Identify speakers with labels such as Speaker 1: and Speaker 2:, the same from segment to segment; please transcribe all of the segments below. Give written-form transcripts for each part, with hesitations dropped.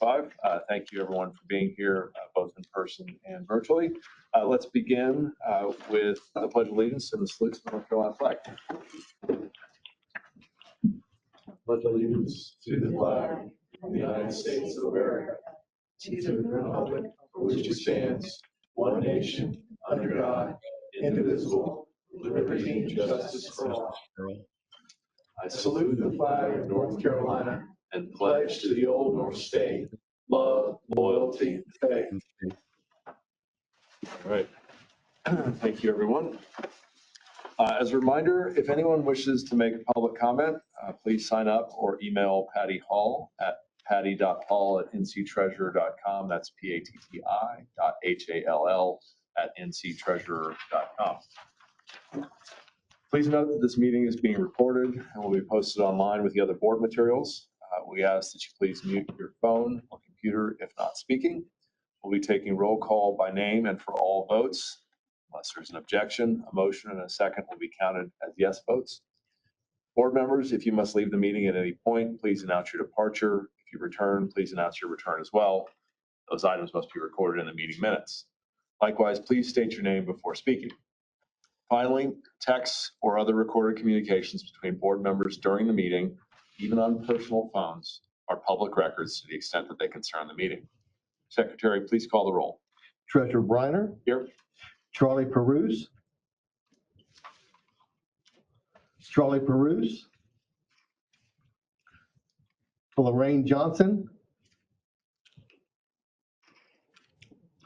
Speaker 1: 2025. Thank you everyone for being here, both in person and virtually. Let's begin with the Pledge of Allegiance and the salute to the North Carolina flag. Pledge allegiance to the flag of the United States of America, to the republic for which it stands, one nation, under God, indivisible, with liberty and justice for all. I salute the flag of North Carolina and pledge to the old North State love, loyalty, and faith. All right. Thank you, everyone. As a reminder, if anyone wishes to make a public comment, please sign up or email Patty Hall at patty.hall@nctreasurer.com. That's PATTI.HALL@nctreasurer.com. Please note that this meeting is being recorded and will be posted online with the other board materials. We ask that you please mute your phone or computer if not speaking. We'll be taking roll call by name and for all votes. Unless there's an objection, a motion and a second will be counted as yes votes. Board members, if you must leave the meeting at any point, please announce your departure. If you return, please announce your return as well. Those items must be recorded in the meeting minutes. Likewise, please state your name before speaking. Finally, texts or other recorded communications between board members during the meeting, even on personal phones, are public records to the extent that they concern the meeting. Secretary, please call the roll.
Speaker 2: Treasurer Briner.
Speaker 1: Here.
Speaker 2: Charlie Peruse. Charlie Peruse. Lorraine Johnson.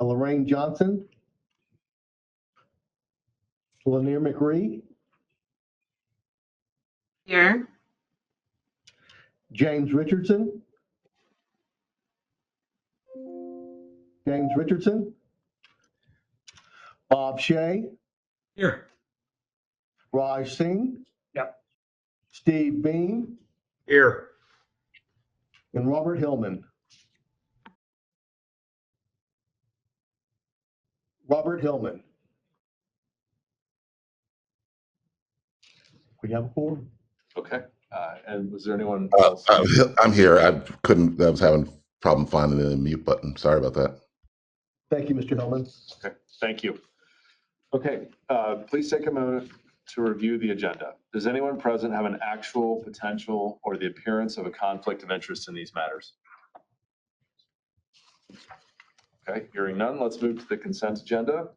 Speaker 2: Lorraine Johnson. Lanier McRee.
Speaker 3: Here.
Speaker 2: James Richardson. James Richardson. Bob Shea.
Speaker 4: Here.
Speaker 2: Raj Singh.
Speaker 4: Yep.
Speaker 2: Steve Beam.
Speaker 4: Here.
Speaker 2: And Robert Hillman. Robert Hillman. We have a quorum.
Speaker 1: Okay. And was there anyone else?
Speaker 5: I'm here. I was having a problem finding the mute button. Sorry about that.
Speaker 2: Thank you, Mr. Hillman.
Speaker 1: Okay, thank you. Okay, please take a moment to review the agenda. Does anyone present have an actual, potential, or the appearance of a conflict of interest in these matters? Okay, hearing none, let's move to the consent agenda.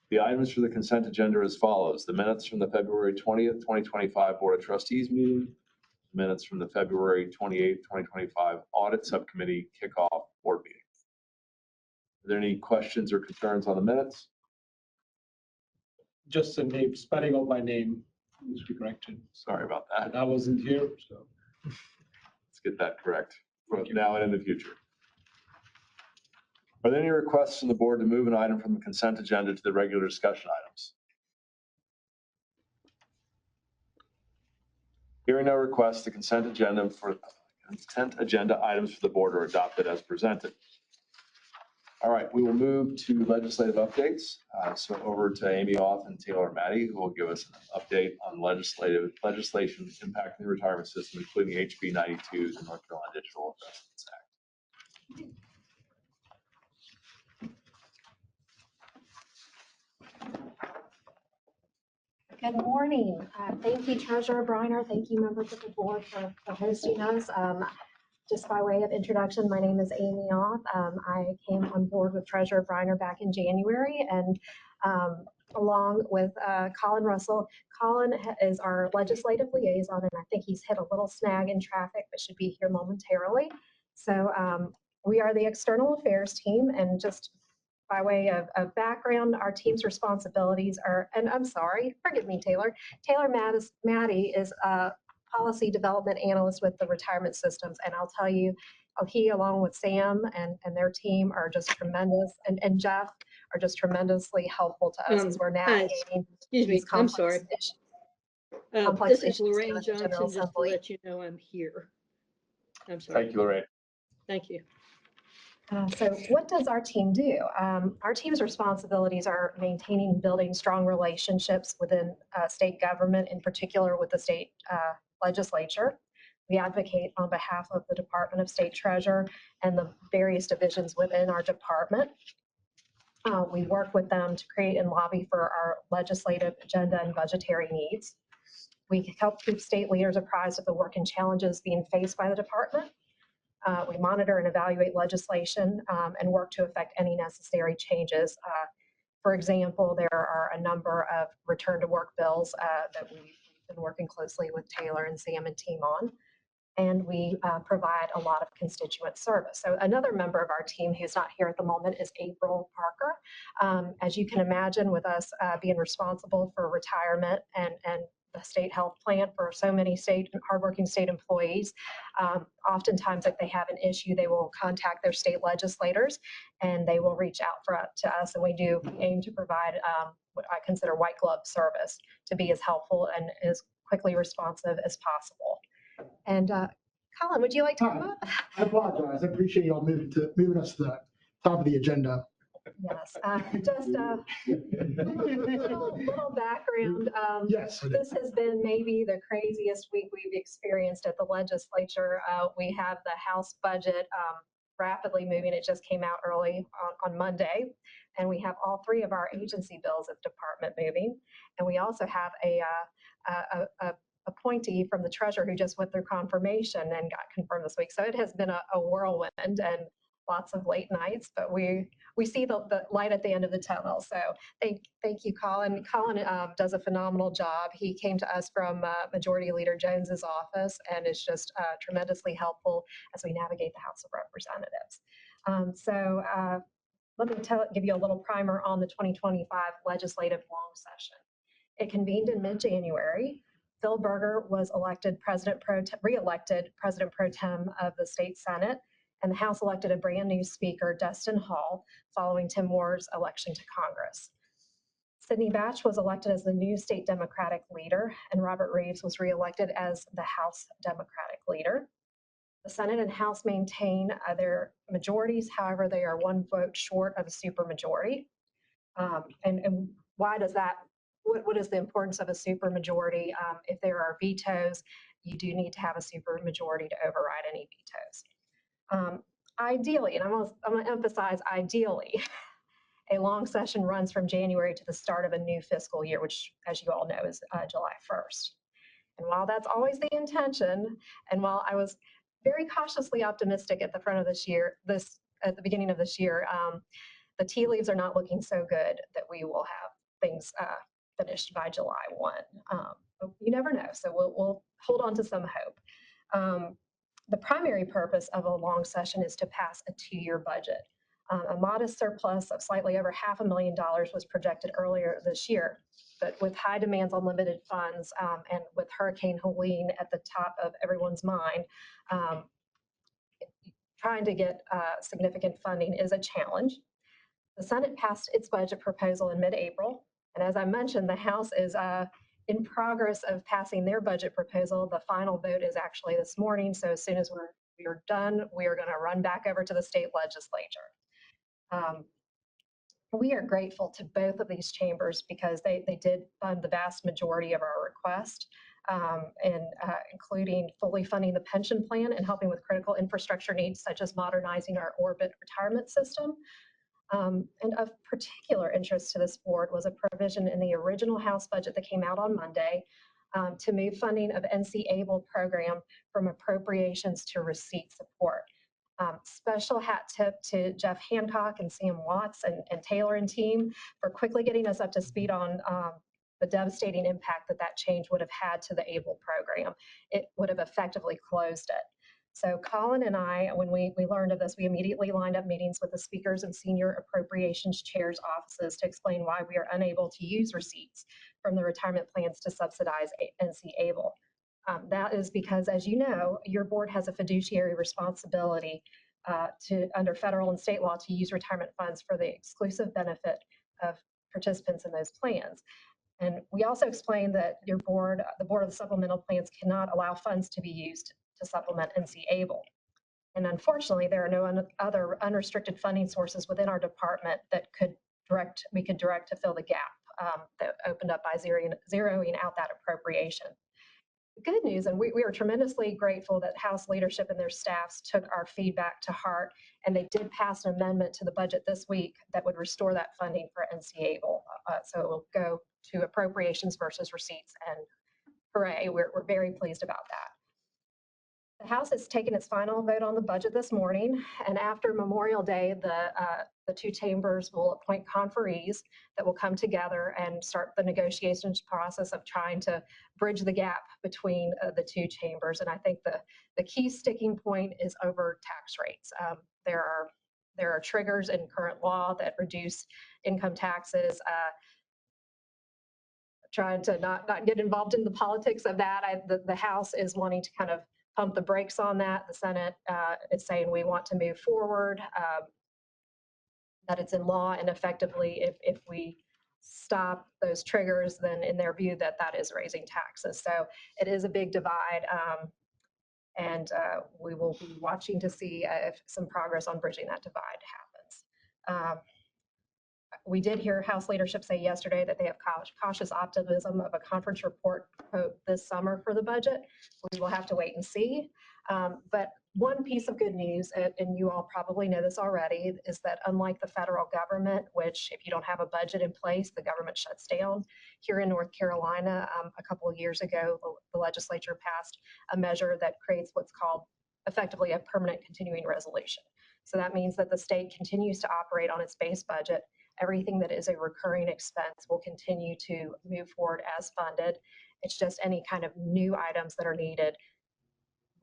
Speaker 1: The items for the consent agenda are as follows: the minutes from the February 20th, 2025 Board of Trustees meeting, minutes from the February 28th, 2025 Audit Subcommittee Kickoff Board meeting. Are there any questions or concerns on the minutes?
Speaker 4: Just the name, spelling of my name needs to be corrected.
Speaker 1: Sorry about that.
Speaker 4: And I wasn't here, so.
Speaker 1: Let's get that correct now and in the future. Are there any requests from the board to move an item from the consent agenda to the regular discussion items? Hearing no requests, the consent agenda items for the board are adopted as presented. All right, we will move to legislative updates. So over to Amy Auth and Taylor Maddie, who will give us an update on legislation impacting the retirement system, including HB 92, the North Carolina Digital Investments Act.
Speaker 6: Good morning. Thank you, Treasurer Briner. Thank you, members of the board, for hosting us. Just by way of introduction, my name is Amy Auth. I came on board with Treasurer Briner back in January, and along with Colin Russell. Colin is our legislative liaison, and I think he's hit a little snag in traffic, but should be here momentarily. So we are the external affairs team, and just by way of background, our team's responsibilities are, and I'm sorry, forgive me, Taylor. Taylor Maddie is a policy development analyst with the retirement systems, and I'll tell you, he along with Sam and their team are just tremendous, and Jeff are just tremendously helpful to us as we're navigating these complex issues.
Speaker 7: This is Lorraine Johnson, just to let you know I'm here. I'm sorry.
Speaker 1: Thank you, Lorraine.
Speaker 7: Thank you.
Speaker 6: So what does our team do? Our team's responsibilities are maintaining and building strong relationships within state government, in particular with the state legislature. We advocate on behalf of the Department of State Treasurer and the various divisions within our department. We work with them to create and lobby for our legislative agenda and budgetary needs. We help keep state leaders apprised of the work and challenges being faced by the department. We monitor and evaluate legislation and work to effect any necessary changes. For example, there are a number of return to work bills that we've been working closely with Taylor and Sam and team on. And we provide a lot of constituent service. So another member of our team who's not here at the moment is April Parker. As you can imagine, with us being responsible for retirement and the state health plan for so many hardworking state employees, oftentimes if they have an issue, they will contact their state legislators and they will reach out to us. And we aim to provide what I consider white glove service to be as helpful and as quickly responsive as possible. And Colin, would you like to come up?
Speaker 3: I apologize. I appreciate y'all moving us to the top of the agenda.
Speaker 6: Yes, just a little background.
Speaker 3: Yes.
Speaker 6: This has been maybe the craziest week we've experienced at the legislature. We have the House budget rapidly moving. It just came out early on Monday. And we have all three of our agency bills at the department moving. And we also have a appointee from the treasurer who just went through confirmation and got confirmed this week. So it has been a whirlwind and lots of late nights, but we see the light at the end of the tunnel. So thank you, Colin. Colin does a phenomenal job. He came to us from Majority Leader Jones's office and is just tremendously helpful as we navigate the House of Representatives. Let me give you a little primer on the 2025 legislative long session. It convened in mid-January. Phil Berger was re-elected President Pro Tem of the State Senate, and the House elected a brand new Speaker, Dustin Hall, following Tim Moore's election to Congress. Sidney Batch was elected as the new state Democratic leader, and Robert Reeves was re-elected as the House Democratic leader. The Senate and House maintain their majorities. However, they are one vote short of a supermajority. And why does that? What is the importance of a supermajority? If there are vetoes, you do need to have a supermajority to override any vetoes. Ideally, and I'm going to emphasize ideally, a long session runs from January to the start of a new fiscal year, which, as you all know, is July 1st. And while that's always the intention, and while I was very cautiously optimistic at the beginning of this year, the tea leaves are not looking so good that we will have things finished by July 1. But you never know, so we'll hold on to some hope. The primary purpose of a long session is to pass a 2-year budget. A modest surplus of slightly over $500,000 was projected earlier this year, but with high demands on limited funds and with Hurricane Helene at the top of everyone's mind, trying to get significant funding is a challenge. The Senate passed its budget proposal in mid-April, and as I mentioned, the House is in progress of passing their budget proposal. The final vote is actually this morning, so as soon as we're done, we are going to run back over to the state legislature. We are grateful to both of these chambers because they did fund the vast majority of our request, including fully funding the pension plan and helping with critical infrastructure needs such as modernizing our orbit retirement system. And of particular interest to this board was a provision in the original House budget that came out on Monday to move funding of NC ABLE program from appropriations to receipt support. Special hat tip to Jeff Hancock and Sam Watts and Taylor and team for quickly getting us up to speed on the devastating impact that change would have had to the ABLE program. It would have effectively closed it. So Colin and I, when we learned of this, we immediately lined up meetings with the speakers and senior appropriations chairs' offices to explain why we are unable to use receipts from the retirement plans to subsidize NC ABLE. That is because, as you know, your board has a fiduciary responsibility under federal and state law to use retirement funds for the exclusive benefit of participants in those plans. And we also explained that the board of the supplemental plans cannot allow funds to be used to supplement NC ABLE. And unfortunately, there are no other unrestricted funding sources within our department that we could direct to fill the gap that opened up by zeroing out that appropriation. good news, and we are tremendously grateful that House leadership and their staffs took our feedback to heart, and they did pass an amendment to the budget this week that would restore that funding for NCABLE. So it will go to appropriations versus receipts, and hooray, we're very pleased about that. The House has taken its final vote on the budget this morning, and after Memorial Day, the two chambers will appoint conferees that will come together and start the negotiations process of trying to bridge the gap between the two chambers. And I think the key sticking point is over tax rates. There are triggers in current law that reduce income taxes. Trying to not get involved in the politics of that. The House is wanting to kind of pump the brakes on that. The Senate is saying we want to move forward, that it's in law, and effectively, if we stop those triggers, then in their view that is raising taxes. So it is a big divide, and we will be watching to see if some progress on bridging that divide happens. We did hear House leadership say yesterday that they have cautious optimism of a conference report, quote, this summer for the budget. We will have to wait and see. But one piece of good news, and you all probably know this already, is that unlike the federal government, which if you don't have a budget in place, the government shuts down, here in North Carolina, a couple of years ago, the legislature passed a measure that creates what's called effectively a permanent continuing resolution. So that means that the state continues to operate on its base budget. Everything that is a recurring expense will continue to move forward as funded. It's just any kind of new items that are needed,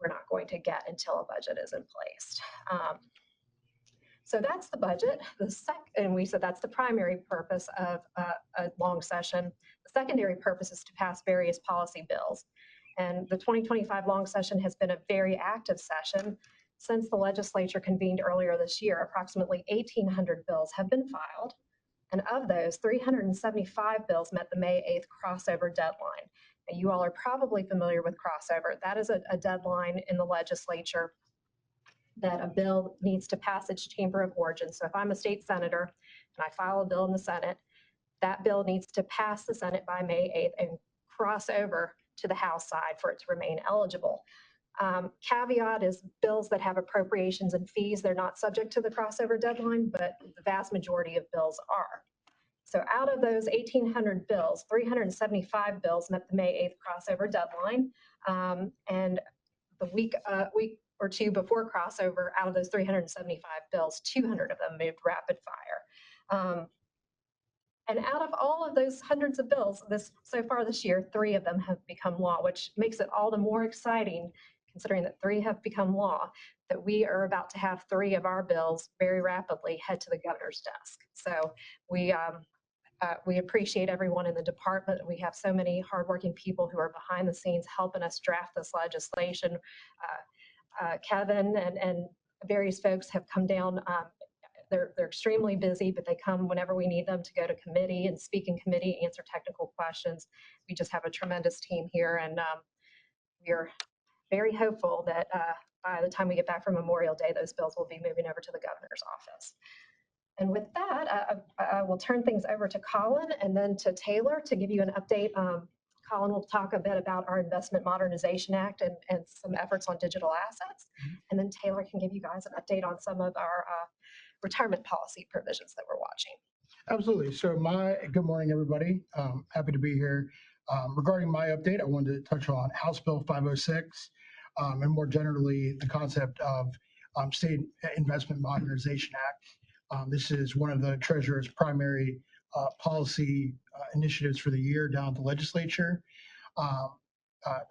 Speaker 6: we're not going to get until a budget is in place. So that's the budget. And we said that's the primary purpose of a long session. The secondary purpose is to pass various policy bills. And the 2025 long session has been a very active session. Since the legislature convened earlier this year, approximately 1,800 bills have been filed. And of those, 375 bills met the May 8th crossover deadline. Now, you all are probably familiar with crossover. That is a deadline in the legislature that a bill needs to pass its chamber of origin. So if I'm a state senator and I file a bill in the Senate, that bill needs to pass the Senate by May 8th and cross over to the House side for it to remain eligible. Caveat is bills that have appropriations and fees, they're not subject to the crossover deadline, but the vast majority of bills are. So out of those 1,800 bills, 375 bills met the May 8th crossover deadline. And the week or two before crossover, out of those 375 bills, 200 of them moved rapid fire. And out of all of those hundreds of bills, so far this year, 3 of them have become law, which makes it all the more exciting, considering that 3 have become law, that we are about to have 3 of our bills very rapidly head to the governor's desk. So we appreciate everyone in the department. We have so many hardworking people who are behind the scenes helping us draft this legislation. Kevin and various folks have come down. They're extremely busy, but they come whenever we need them to go to committee and speak in committee, answer technical questions. We just have a tremendous team here, and we are very hopeful that by the time we get back from Memorial Day, those bills will be moving over to the governor's office. And with that, I will turn things over to Colin and then to Taylor to give you an update. Colin will talk a bit about our Investment Modernization Act and some efforts on digital assets. And then Taylor can give you guys an update on some of our retirement policy provisions that we're watching.
Speaker 3: Absolutely. So good morning, everybody. Happy to be here. Regarding my update, I wanted to touch on House Bill 506 and more generally the concept of State Investment Modernization Act. This is one of the Treasurer's primary policy initiatives for the year down at the legislature.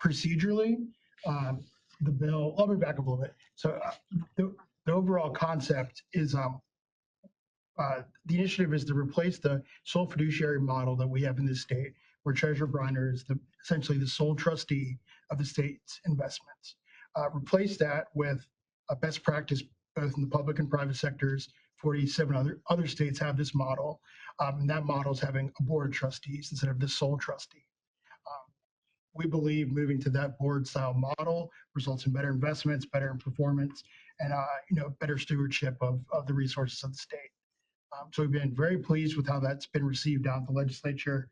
Speaker 3: Procedurally, the bill, let me back up a little bit. So the overall concept is the initiative is to replace the sole fiduciary model that we have in this state, where Treasurer Briner is essentially the sole trustee of the state's investments. Replace that with a best practice both in the public and private sectors. 47 other states have this model, and that model is having a board of trustees instead of the sole trustee. We believe moving to that board style model results in better investments, better performance, and better stewardship of the resources of the state. So we've been very pleased with how that's been received out in the legislature.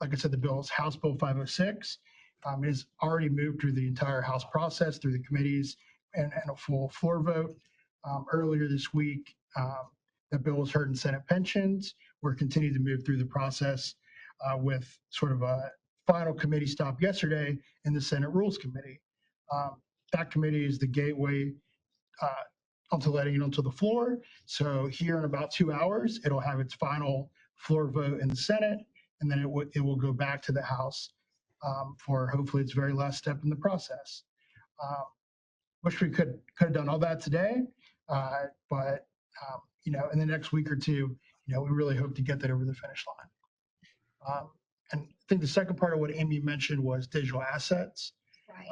Speaker 3: like I said, the bill is House Bill 506. It has already moved through the entire House process, through the committees, and a full floor vote. Earlier this week, the bill was heard in Senate Pensions. We're continuing to move through the process with sort of a final committee stop yesterday in the Senate Rules Committee. That committee is the gateway onto letting it onto the floor. So here in about 2 hours, it'll have its final floor vote in the Senate, and then it will go back to the House for hopefully its very last step in the process. Wish we could have done all that today, but in the next week or two, we really hope to get that over the finish line. And I think the second part of what Amy mentioned was digital assets.
Speaker 6: Right.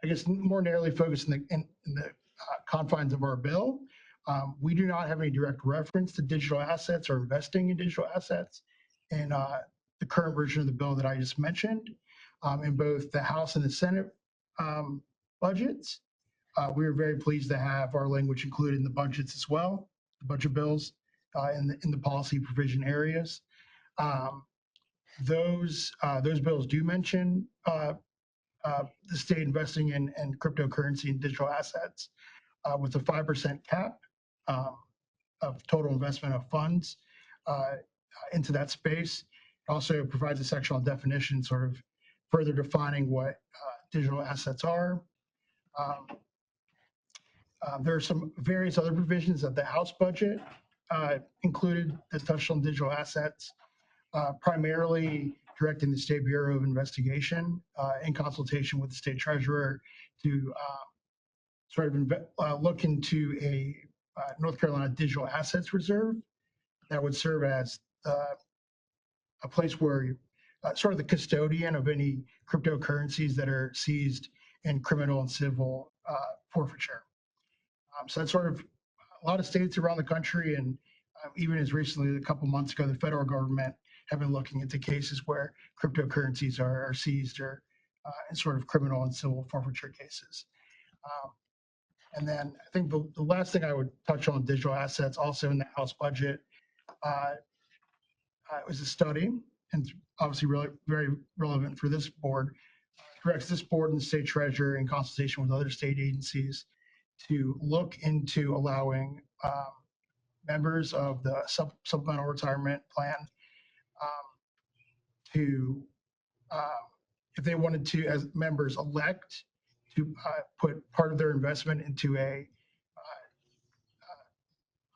Speaker 3: I guess more narrowly focused in the confines of our bill. We do not have any direct reference to digital assets or investing in digital assets in the current version of the bill that I just mentioned. In both the House and the Senate budgets, we are very pleased to have our language included in the budgets as well, the budget bills in the policy provision areas. Those bills do mention the state investing in cryptocurrency and digital assets with a 5% cap of total investment of funds into that space. It also provides a sectional definition, sort of further defining what digital assets are. There are some various other provisions of the House budget included that touch on digital assets, primarily directing the State Bureau of Investigation in consultation with the State Treasurer to sort of look into a North Carolina Digital Assets Reserve that would serve as a place where sort of the custodian of any cryptocurrencies that are seized in criminal and civil forfeiture. So that's sort of a lot of states around the country, and even as recently a couple months ago, the federal government have been looking into cases where cryptocurrencies are seized or in sort of criminal and civil forfeiture cases. And then I think the last thing I would touch on digital assets also in the House budget was a study, and it's obviously really very relevant for this board, directs this board and the state treasurer in consultation with other state agencies to look into allowing members of the supplemental retirement plan to, if they wanted to, as members elect to put part of their investment into a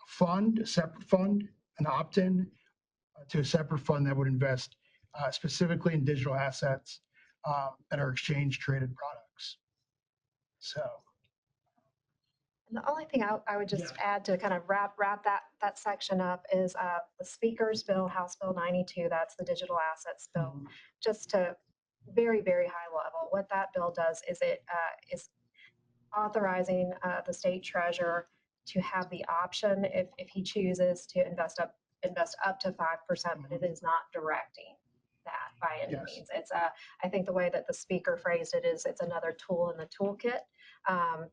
Speaker 3: fund, a separate fund, an opt-in to a separate fund that would invest specifically in digital assets that are exchange traded products. So.
Speaker 6: And the only thing I would just add to kind of wrap that section up is the Speaker's bill, House Bill 92, that's the digital assets bill. Just to very, very high level, what that bill does is it is authorizing the state treasurer to have the option if he chooses to invest up to 5%, but it is not directing that by any means. It's I think the way that the speaker phrased it is it's another tool in the toolkit.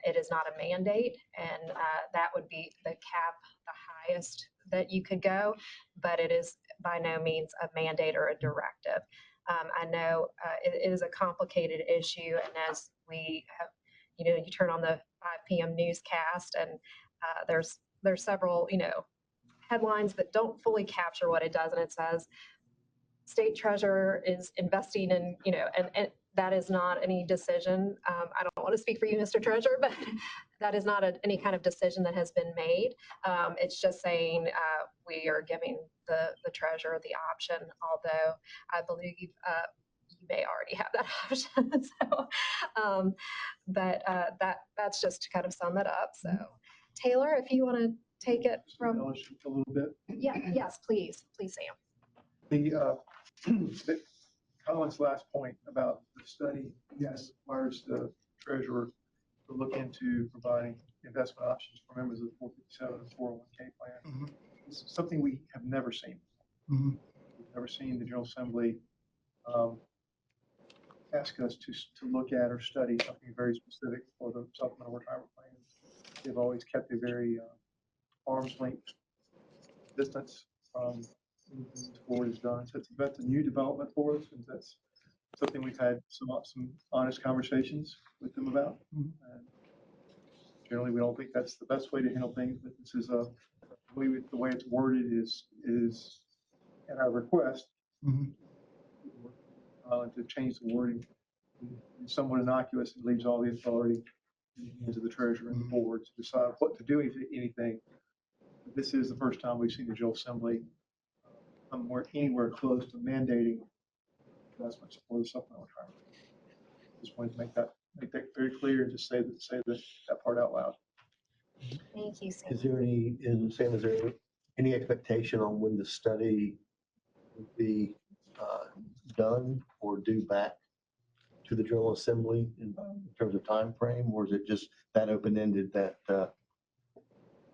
Speaker 6: It is not a mandate, and that would be the cap, the highest that you could go, but it is by no means a mandate or a directive. I know it is a complicated issue, and as we have, you turn on the 5 p.m. newscast, and there's several, headlines that don't fully capture what it does, and it says state treasurer is investing in, and that is not any decision. I don't want to speak for you, Mr. Treasurer, but that is not any kind of decision that has been made. It's just saying we are giving the treasurer the option, although I believe you may already have that option. So, but that's just to kind of sum it up. So, Taylor, if you want to take it from
Speaker 2: a little bit.
Speaker 6: Yeah, yes, please, Sam.
Speaker 2: The Colin's last point about the study, requires the treasurer to look into providing investment options for members of the 457 and 401k plan. This is something we have never seen. We've never seen the General Assembly ask us to look at or study something very specific for the supplemental retirement plan. They've always kept a very arm's length distance from anything this board has done. So that's a new development for us, and that's something we've had some honest conversations with them about. And generally, we don't think that's the best way to handle things, but this is the way it's worded is at our request to change the wording. It's somewhat innocuous. It leaves all the authority in the hands of the treasurer and the board to decide what to do, anything. This is the first time we've seen the General Assembly anywhere close to mandating investments for the supplemental retirement. Just wanted to make that very clear and just say that part out loud.
Speaker 6: Thank you, Sam.
Speaker 8: Is there any expectation on when the study would be done or due back to the General Assembly in terms of time frame, or is it just that open-ended that?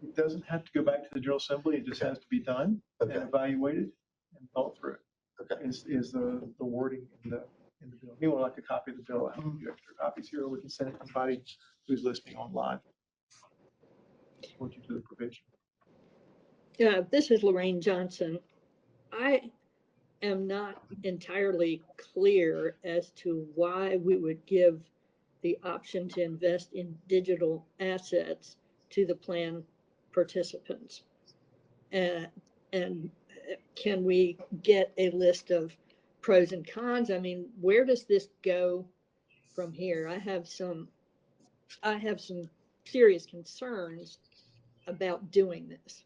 Speaker 2: It doesn't have to go back to the General Assembly. It just has to be done and evaluated and thought through.
Speaker 8: Okay.
Speaker 2: Is the wording in the bill. Anyone like a copy of the bill? I have a few extra copies here, or we can send it to anybody who's listening online. Point you to the provision.
Speaker 7: Yeah, this is Lorraine Johnson. I am not entirely clear as to why we would give the option to invest in digital assets to the plan participants. And can we get a list of pros and cons? I mean, where does this go from here? I have some serious concerns about doing this.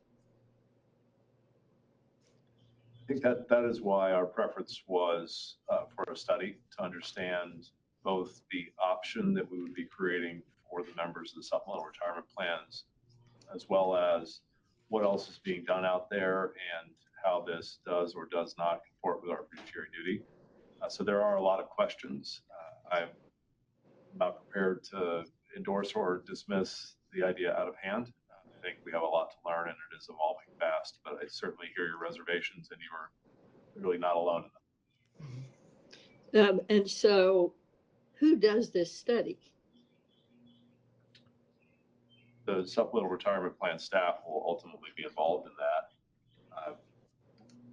Speaker 1: I think that is why our preference was for a study to understand both the option that we would be creating for the members of the supplemental retirement plans, as well as what else is being done out there and how this does or does not comport with our fiduciary duty. So there are a lot of questions. I'm not prepared to endorse or dismiss the idea out of hand. I think we have a lot to learn and it is evolving fast, but I certainly hear your reservations and you are really not alone in them.
Speaker 7: And so who does this study?
Speaker 1: The supplemental retirement plan staff will ultimately be involved in that.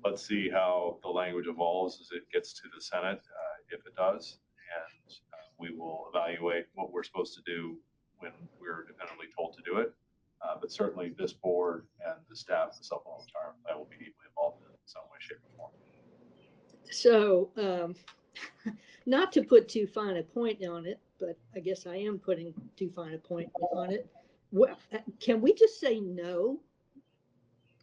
Speaker 1: Let's see how the language evolves as it gets to the Senate, if it does, and we will evaluate what we're supposed to do when we're definitively told to do it. But certainly this board and the staff of the supplemental retirement plan will be deeply involved in some way, shape, or form.
Speaker 7: So, not to put too fine a point on it, but I guess I am putting too fine a point on it. Can we just say no?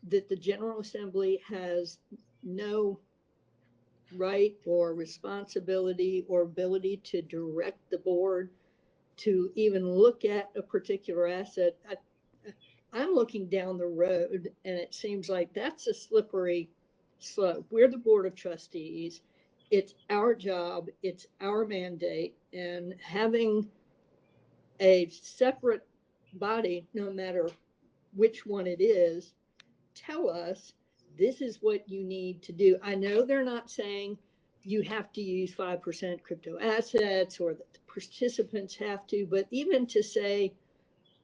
Speaker 7: That the General Assembly has no right or responsibility or ability to direct the board to even look at a particular asset. I'm looking down the road and it seems like that's a slippery slope. We're the Board of Trustees. It's our job, it's our mandate, and having a separate body, no matter which one it is, tell us this is what you need to do. I know they're not saying you have to use 5% crypto assets or that the participants have to, but even to say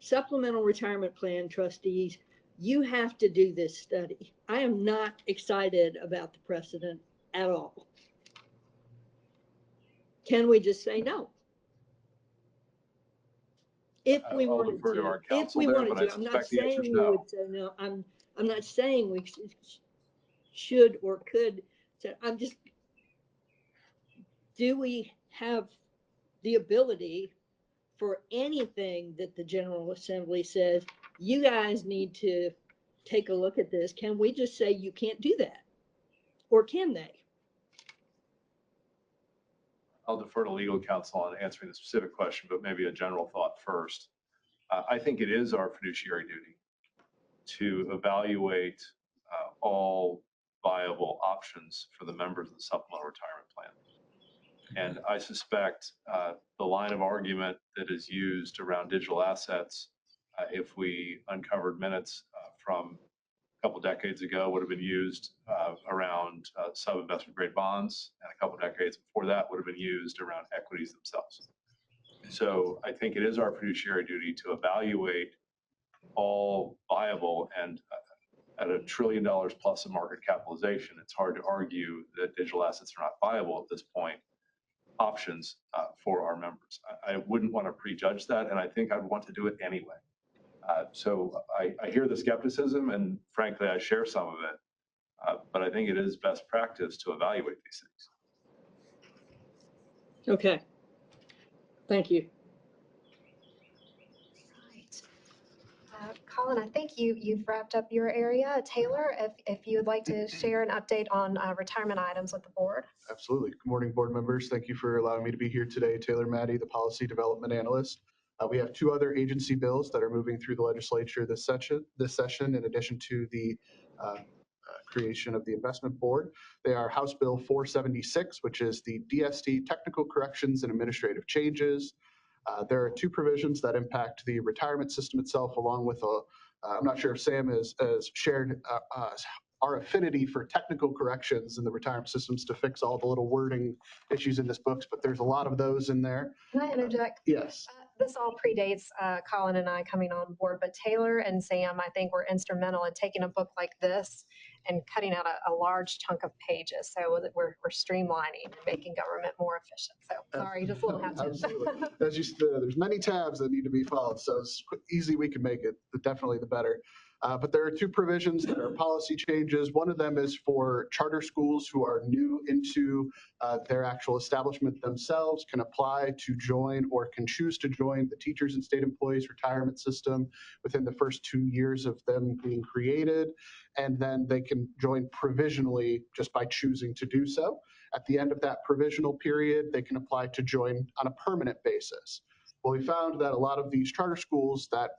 Speaker 7: supplemental retirement plan trustees, you have to do this study. I am not excited about the precedent at all. Can we just say no? If we wanted to, I'm not saying we would say no. I'm not saying we should or could. I'm just, do we have the ability for anything that the General Assembly says, you guys need to take a look at this? Can we just say you can't do that? Or can they?
Speaker 1: I'll defer to legal counsel on answering the specific question, but maybe a general thought first. I think it is our fiduciary duty to evaluate all viable options for the members of the supplemental retirement plan. And I suspect the line of argument that is used around digital assets, if we uncovered minutes from a couple decades ago, would have been used around sub-investment grade bonds, and a couple decades before that would have been used around equities themselves. So I think it is our fiduciary duty to evaluate all viable and At $1 trillion plus in market capitalization, it's hard to argue that digital assets are not viable at this point options for our members. I wouldn't want to prejudge that, and I think I'd want to do it anyway. So I hear the skepticism, and frankly, I share some of it, but I think it is best practice to evaluate these things.
Speaker 7: Okay. Thank you.
Speaker 6: Right. Colin, I think you've wrapped up your area. Taylor, if you would like to share an update on retirement items with the board.
Speaker 9: Absolutely. Good morning, board members. Thank you for allowing me to be here today. Taylor Maddie, the Policy Development Analyst. We have two other agency bills that are moving through the legislature this session, in addition to the creation of the investment board. They are House Bill 476, which is the DST Technical Corrections and Administrative Changes. There are two provisions that impact the retirement system itself, along with I'm not sure if Sam has shared our affinity for technical corrections in the retirement systems to fix all the little wording issues in this book, but there's a lot of those in there.
Speaker 6: Can I interject?
Speaker 9: Yes.
Speaker 6: This all predates Colin and I coming on board, but Taylor and Sam, I think, were instrumental in taking a book like this and cutting out a large chunk of pages so that we're streamlining and making government more efficient. So sorry, just a little hat tip.
Speaker 9: Absolutely. As you said, there's many tabs that need to be followed, so as easy we can make it, definitely the better. But there are two provisions that are policy changes. One of them is for charter schools who are new into their actual establishment themselves can apply to join or can choose to join the teachers and state employees retirement system within the first 2 years of them being created. And then they can join provisionally just by choosing to do so. At the end of that provisional period, they can apply to join on a permanent basis. Well, we found that a lot of these charter schools that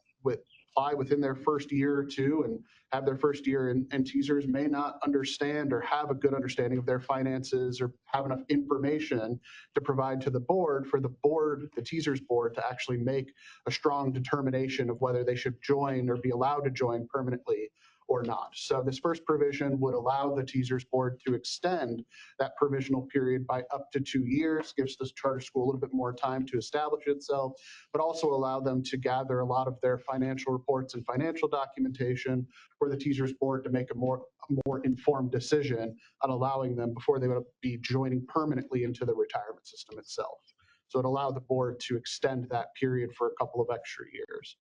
Speaker 9: apply within their first year or two and have their first year in teasers may not understand or have a good understanding of their finances or have enough information to provide to the board for the board, the teasers board, to actually make a strong determination of whether they should join or be allowed to join permanently or not. So this first provision would allow the teasers board to extend that provisional period by up to 2 years, gives this charter school a little bit more time to establish itself, but also allow them to gather a lot of their financial reports and financial documentation for the teasers board to make a more informed decision on allowing them before they would be joining permanently into the retirement system itself. So it allowed the board to extend that period for a couple of extra years.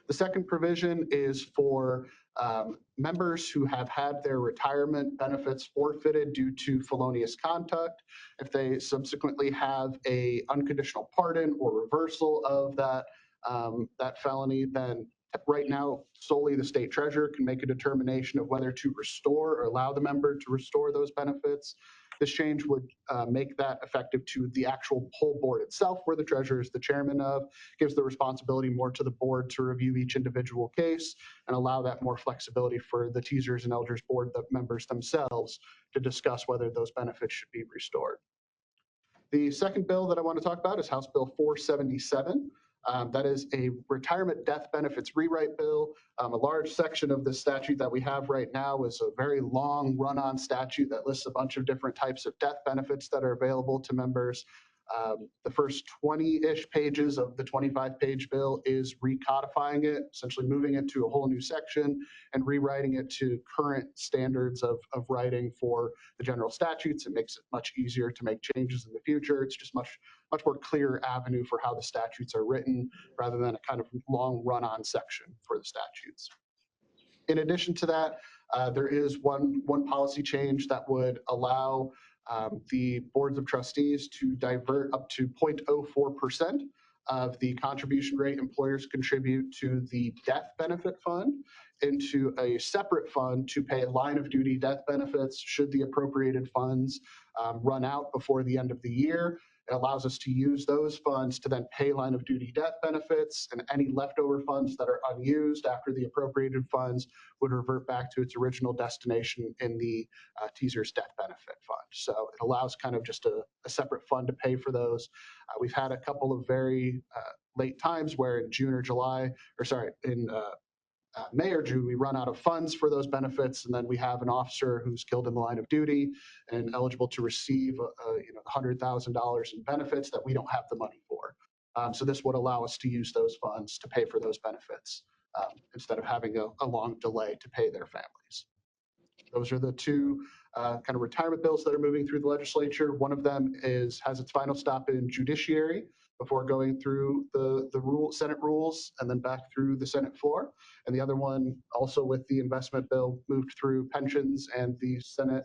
Speaker 9: The second provision is for members who have had their retirement benefits forfeited due to felonious conduct. If they subsequently have a unconditional pardon or reversal of that felony, then right now solely the state treasurer can make a determination of whether to restore or allow the member to restore those benefits. This change would make that effective to the actual whole board itself, where the treasurer is the chairman of, gives the responsibility more to the board to review each individual case and allow that more flexibility for the teasers and elders board, the members themselves, to discuss whether those benefits should be restored. The second bill that I want to talk about is House Bill 477. That is a retirement death benefits rewrite bill. A large section of the statute that we have right now is a very long run-on statute that lists a bunch of different types of death benefits that are available to members. The first 20-ish pages of the 25-page bill is recodifying it, essentially moving it to a whole new section and rewriting it to current standards of writing for the general statutes. It makes it much easier to make changes in the future. It's just much more clear avenue for how the statutes are written rather than a kind of long run-on section for the statutes. In addition to that, there is one policy change that would allow the boards of trustees to divert up to 0.04% of the contribution rate employers contribute to the death benefit fund into a separate fund to pay line of duty death benefits should the appropriated funds run out before the end of the year. It allows us to use those funds to then pay line of duty death benefits, and any leftover funds that are unused after the appropriated funds would revert back to its original destination in the teasers death benefit fund. So it allows kind of just a separate fund to pay for those. We've had a couple of very late times where in June or July, or sorry, in May or June, we run out of funds for those benefits, and then we have an officer who's killed in the line of duty and eligible to receive $100,000 in benefits that we don't have the money for. So this would allow us to use those funds to pay for those benefits instead of having a long delay to pay their families. Those are the two kind of retirement bills that are moving through the legislature. One of them has its final stop in judiciary before going through the Senate rules and then back through the Senate floor. And the other one, also with the investment bill, moved through pensions and the Senate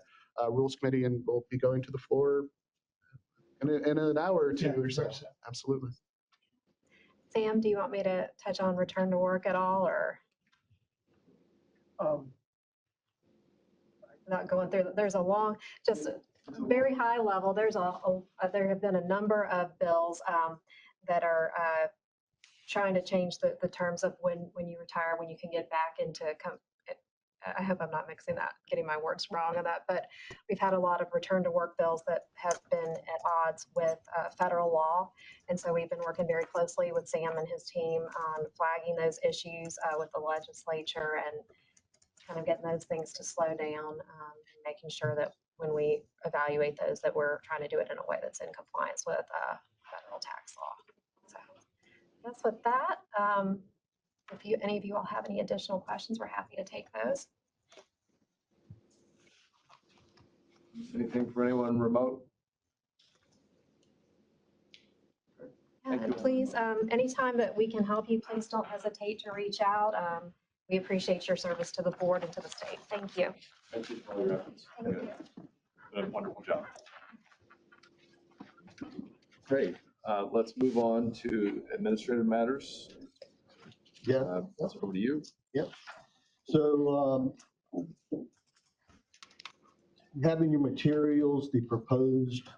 Speaker 9: Rules Committee and will be going to the floor in an hour or two or so. Absolutely.
Speaker 6: Sam, do you want me to touch on return to work at all, or not going through? There's a long, just very high level. There have been a number of bills that are trying to change the terms of when you retire, when you can get back into. I hope I'm not getting my words wrong on that, but we've had a lot of return to work bills that have been at odds with federal law. And so we've been working very closely with Sam and his team on flagging those issues with the legislature and kind of getting those things to slow down and making sure that when we evaluate those, that we're trying to do it in a way that's in compliance with federal tax law. So that's with that. If any of you all have any additional questions, we're happy to take those.
Speaker 1: Anything from anyone remote?
Speaker 6: Please, anytime that we can help you, please don't hesitate to reach out. We appreciate your service to the board and to the state. Thank you.
Speaker 1: Thank you for all your efforts.
Speaker 6: Thank you.
Speaker 1: Done a wonderful job. Great. Let's move on to administrative matters.
Speaker 8: Yeah.
Speaker 1: That's over to you.
Speaker 8: Yep. So you have in your materials the proposed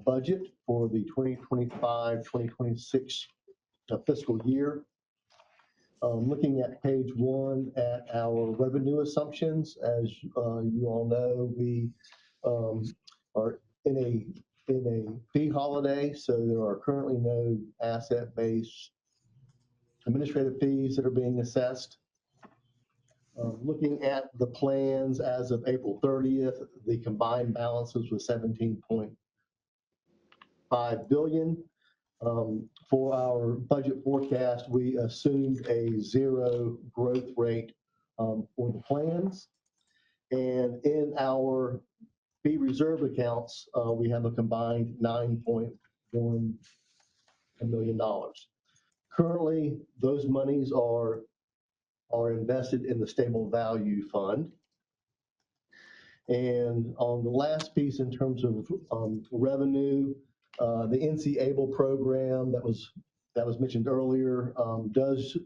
Speaker 8: budget for the 2025-2026 fiscal year. Looking at page 1 at our revenue assumptions, as you all know, we are in a fee holiday, so there are currently no asset-based administrative fees that are being assessed. Looking at the plans as of April 30th, the combined balances was 17.5 billion. For our budget forecast, we assumed a 0 growth rate for the plans. And in our fee reserve accounts, we have a combined $9.1 million. Currently, those monies are invested in the Stable Value Fund. And on the last piece, in terms of revenue, the NC Able program that was mentioned earlier does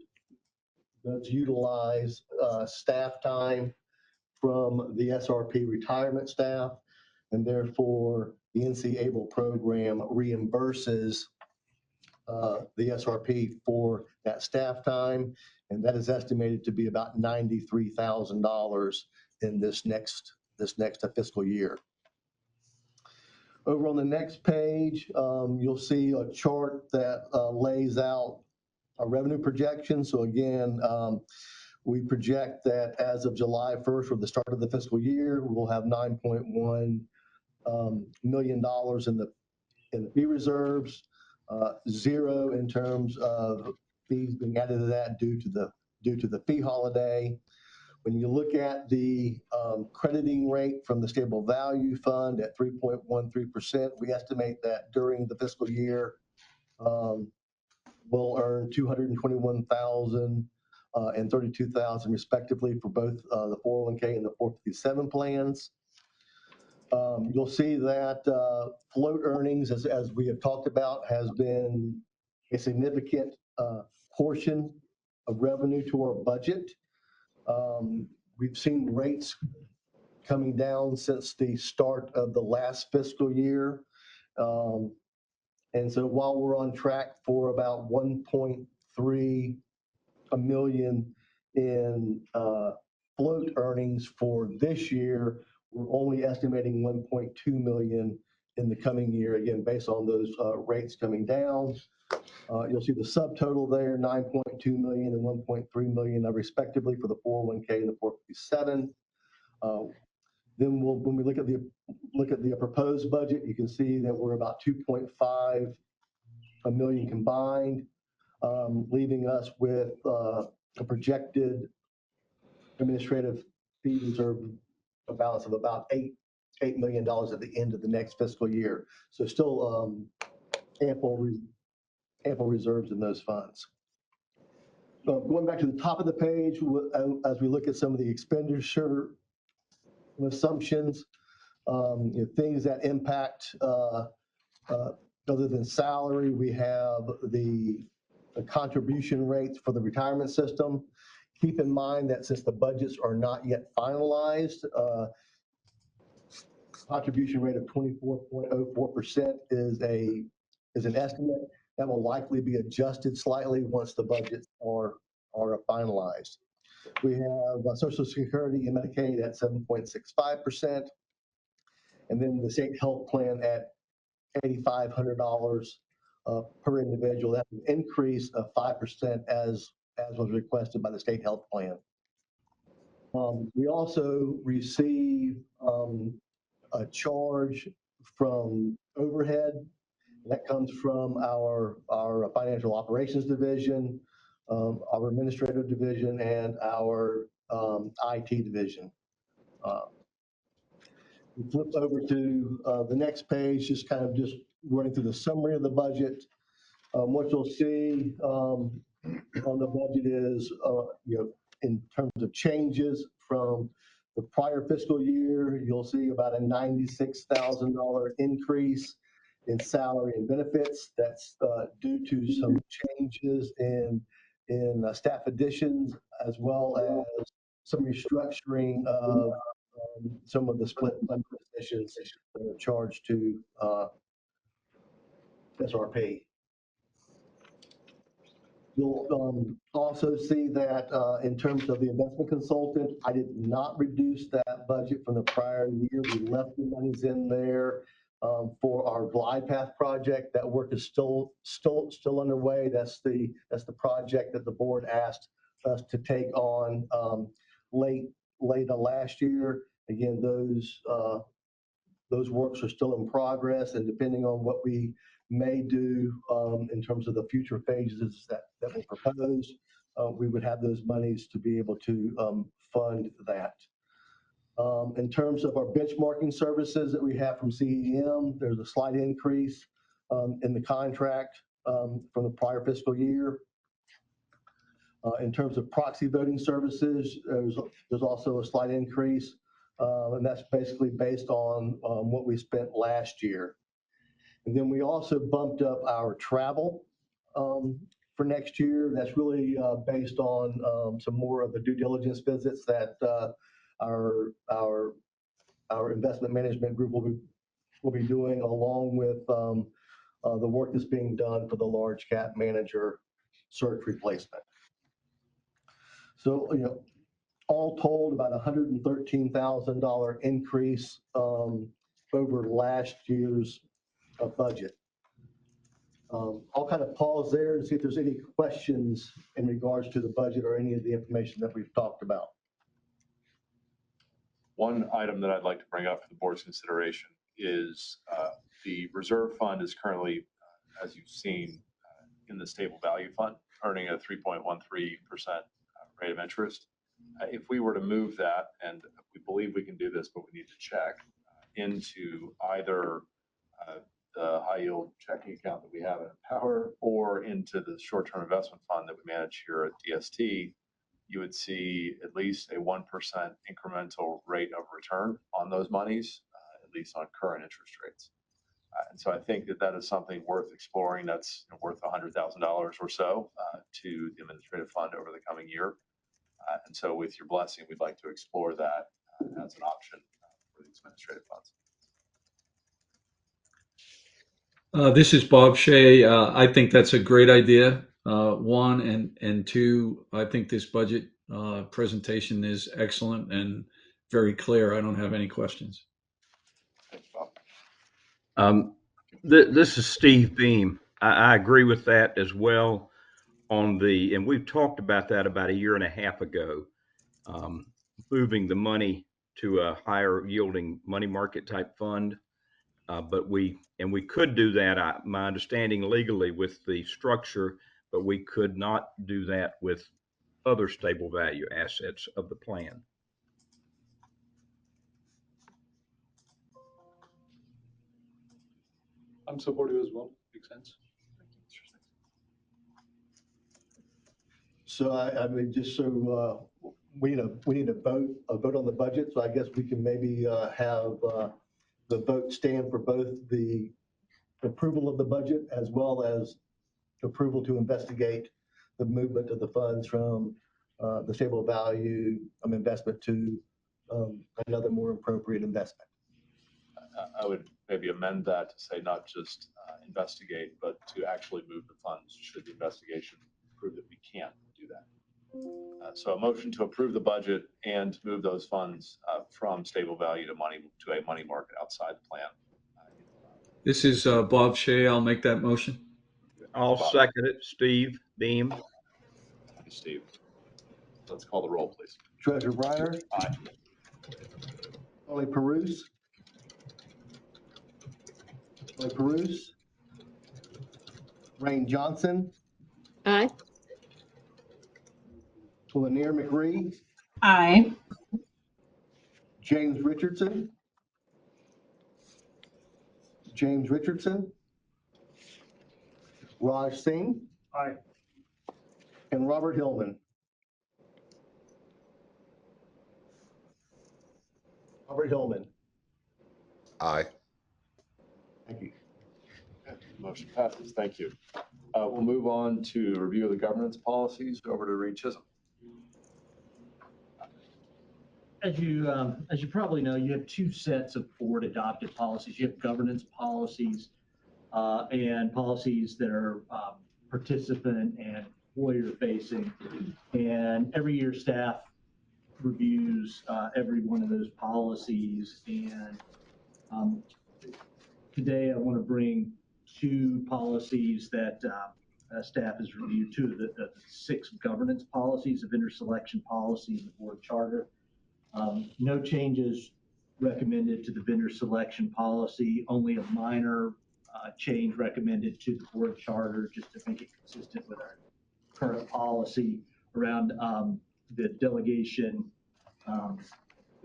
Speaker 8: utilize staff time from the SRP retirement staff, and therefore the NC Able program reimburses the SRP for that staff time, and that is estimated to be about $93,000 in this next fiscal year. Over on the next page, you'll see a chart that lays out a revenue projection. So again, we project that as of July 1st, or the start of the fiscal year, we'll have $9.1 million in the fee reserves, 0 in terms of fees being added to that due to the fee holiday. When you look at the crediting rate from the Stable Value Fund at 3.13%, we estimate that during the fiscal year, we'll earn $221,000 and $32,000 respectively for both the 401k and the 457 plans. You'll see that float earnings, as we have talked about, has been a significant portion of revenue to our budget. We've seen rates coming down since the start of the last fiscal year. And so while we're on track for about 1.3 million in float earnings for this year, we're only estimating 1.2 million in the coming year, again, based on those rates coming down. You'll see the subtotal there, 9.2 million and 1.3 million respectively for the 401k and the 457. Then when we look at the proposed budget, you can see that we're about 2.5 million combined, leaving us with a projected administrative fee reserve, a balance of about $8 million at the end of the next fiscal year. So still ample reserves in those funds. Going back to the top of the page, as we look at some of the expenditure assumptions, things that impact other than salary, we have the contribution rates for the retirement system. Keep in mind that since the budgets are not yet finalized, contribution rate of 24.04% is an estimate that will likely be adjusted slightly once the budgets are finalized. We have Social Security and Medicaid at 7.65%, and then the state health plan at $8,500 per individual. That's an increase of 5% as was requested by the state health plan. We also receive a charge from overhead that comes from our financial operations division, our administrative division, and our IT division. We flip over to the next page, just running through the summary of the budget. What you'll see on the budget is, in terms of changes from the prior fiscal year, you'll see about a $96,000 increase in salary and benefits. That's due to some changes in staff additions, as well as some restructuring of some of the split positions that are charged to SRP. You'll also see that in terms of the investment consultant, I did not reduce that budget from the prior year. We left the monies in there for our glide path project. That work is still underway. That's the project that the board asked us to take on late last year. Again, those works are still in progress, and depending on what we may do in terms of the future phases that we propose, we would have those monies to be able to fund that. In terms of our benchmarking services that we have from CEM, there's a slight increase in the contract from the prior fiscal year. In terms of proxy voting services, there's also a slight increase, and that's basically based on what we spent last year. And then we also bumped up our travel for next year. That's really based on some more of the due diligence visits that our investment management group will be doing, along with the work that's being done for the large cap manager search replacement. So, all told, about $113,000 increase over last year's budget. I'll kind of pause there and see if there's any questions in regards to the budget or any of the information that we've talked about.
Speaker 1: One item that I'd like to bring up for the board's consideration is the reserve fund is currently, as you've seen, in the stable value fund, earning a 3.13% rate of interest. If we were to move that, and we believe we can do this, but we need to check, into either the high yield checking account that we have at Empower or into the short-term investment fund that we manage here at DST, you would see at least a 1% incremental rate of return on those monies, at least on current interest rates. And so I think that is something worth exploring. That's worth $100,000 or so to the administrative fund over the coming year. And so with your blessing, we'd like to explore that as an option for these administrative funds.
Speaker 10: This is Bob Shea. I think that's a great idea. One, and two, I think this budget presentation is excellent and very clear. I don't have any questions.
Speaker 1: Thanks, Bob.
Speaker 11: This is Steve Beam. I agree with that as well. And we've talked about that about a year and a half ago, moving the money to a higher yielding money market type fund. But we could do that, my understanding legally, with the structure, but we could not do that with other stable value assets of the plan.
Speaker 4: I'm supportive as well. Makes sense.
Speaker 8: So I mean, just so, we need a vote on the budget. So I guess we can maybe have the vote stand for both the approval of the budget as well as approval to investigate the movement of the funds from the stable value investment to another more appropriate investment.
Speaker 1: I would maybe amend that to say not just investigate, but to actually move the funds should the investigation prove that we can't do that. So a motion to approve the budget and move those funds from stable value to a money market outside the plan.
Speaker 10: This is Bob Shea. I'll make that motion.
Speaker 11: I'll
Speaker 1: Bob.
Speaker 11: second it. Steve Beam.
Speaker 1: Thank you, Steve. Let's call the roll, please.
Speaker 8: Treasurer Briner.
Speaker 1: Aye.
Speaker 8: Charlie Peruse. Charlie Peruse. Rain Johnson.
Speaker 7: Aye.
Speaker 8: Lanier McRee.
Speaker 12: Aye.
Speaker 8: James Richardson. James Richardson. Raj Singh.
Speaker 2: Aye.
Speaker 8: And Robert Hillman. Robert Hillman.
Speaker 5: Aye.
Speaker 8: Thank you.
Speaker 1: Okay, motion passes. Thank you. We'll move on to review of the governance policies. Over to Reed Chisholm.
Speaker 13: As you probably know, you have two sets of board adopted policies. You have governance policies and policies that are participant and employer facing. And every year staff reviews every one of those policies. And today I want to bring two policies that staff has reviewed, two of the 6 governance policies, of interselection policy and the board charter. No changes recommended to the vendor selection policy, only a minor change recommended to the board charter just to make it consistent with our current policy around the delegation of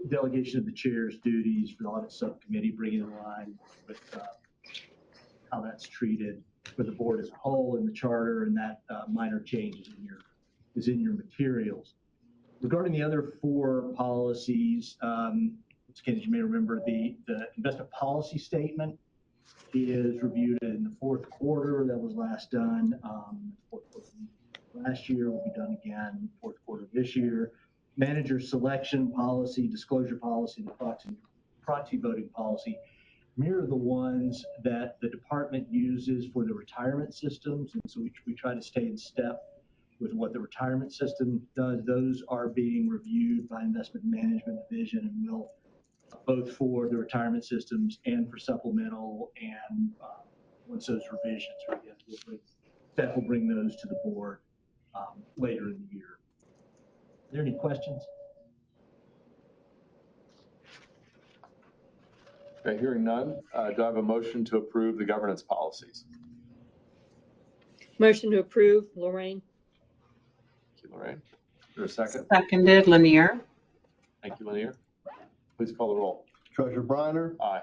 Speaker 13: the chair's duties for the audit subcommittee, bringing in line with how that's treated for the board as a whole in the charter, and that minor change is in your materials. Regarding the other 4 policies, as you may remember, the investment policy statement is reviewed in the 4th quarter. That was last done. 4th quarter last year will be done again 4th quarter this year. Manager selection policy, disclosure policy, and the proxy voting policy mirror the ones that the department uses for the retirement systems, and so we try to stay in step with what the retirement system does. Those are being reviewed by investment management division, and will both for the retirement systems and for supplemental. And once those revisions are in, staff will bring those to the board later in the year. Are there any questions?
Speaker 1: Okay, hearing none, do I have a motion to approve the governance policies?
Speaker 7: Motion to approve, Lorraine.
Speaker 1: Thank you, Lorraine. Is there a second?
Speaker 12: Seconded, Lanier.
Speaker 1: Thank you, Lanier. Please call the roll.
Speaker 8: Treasurer Briner.
Speaker 1: Aye.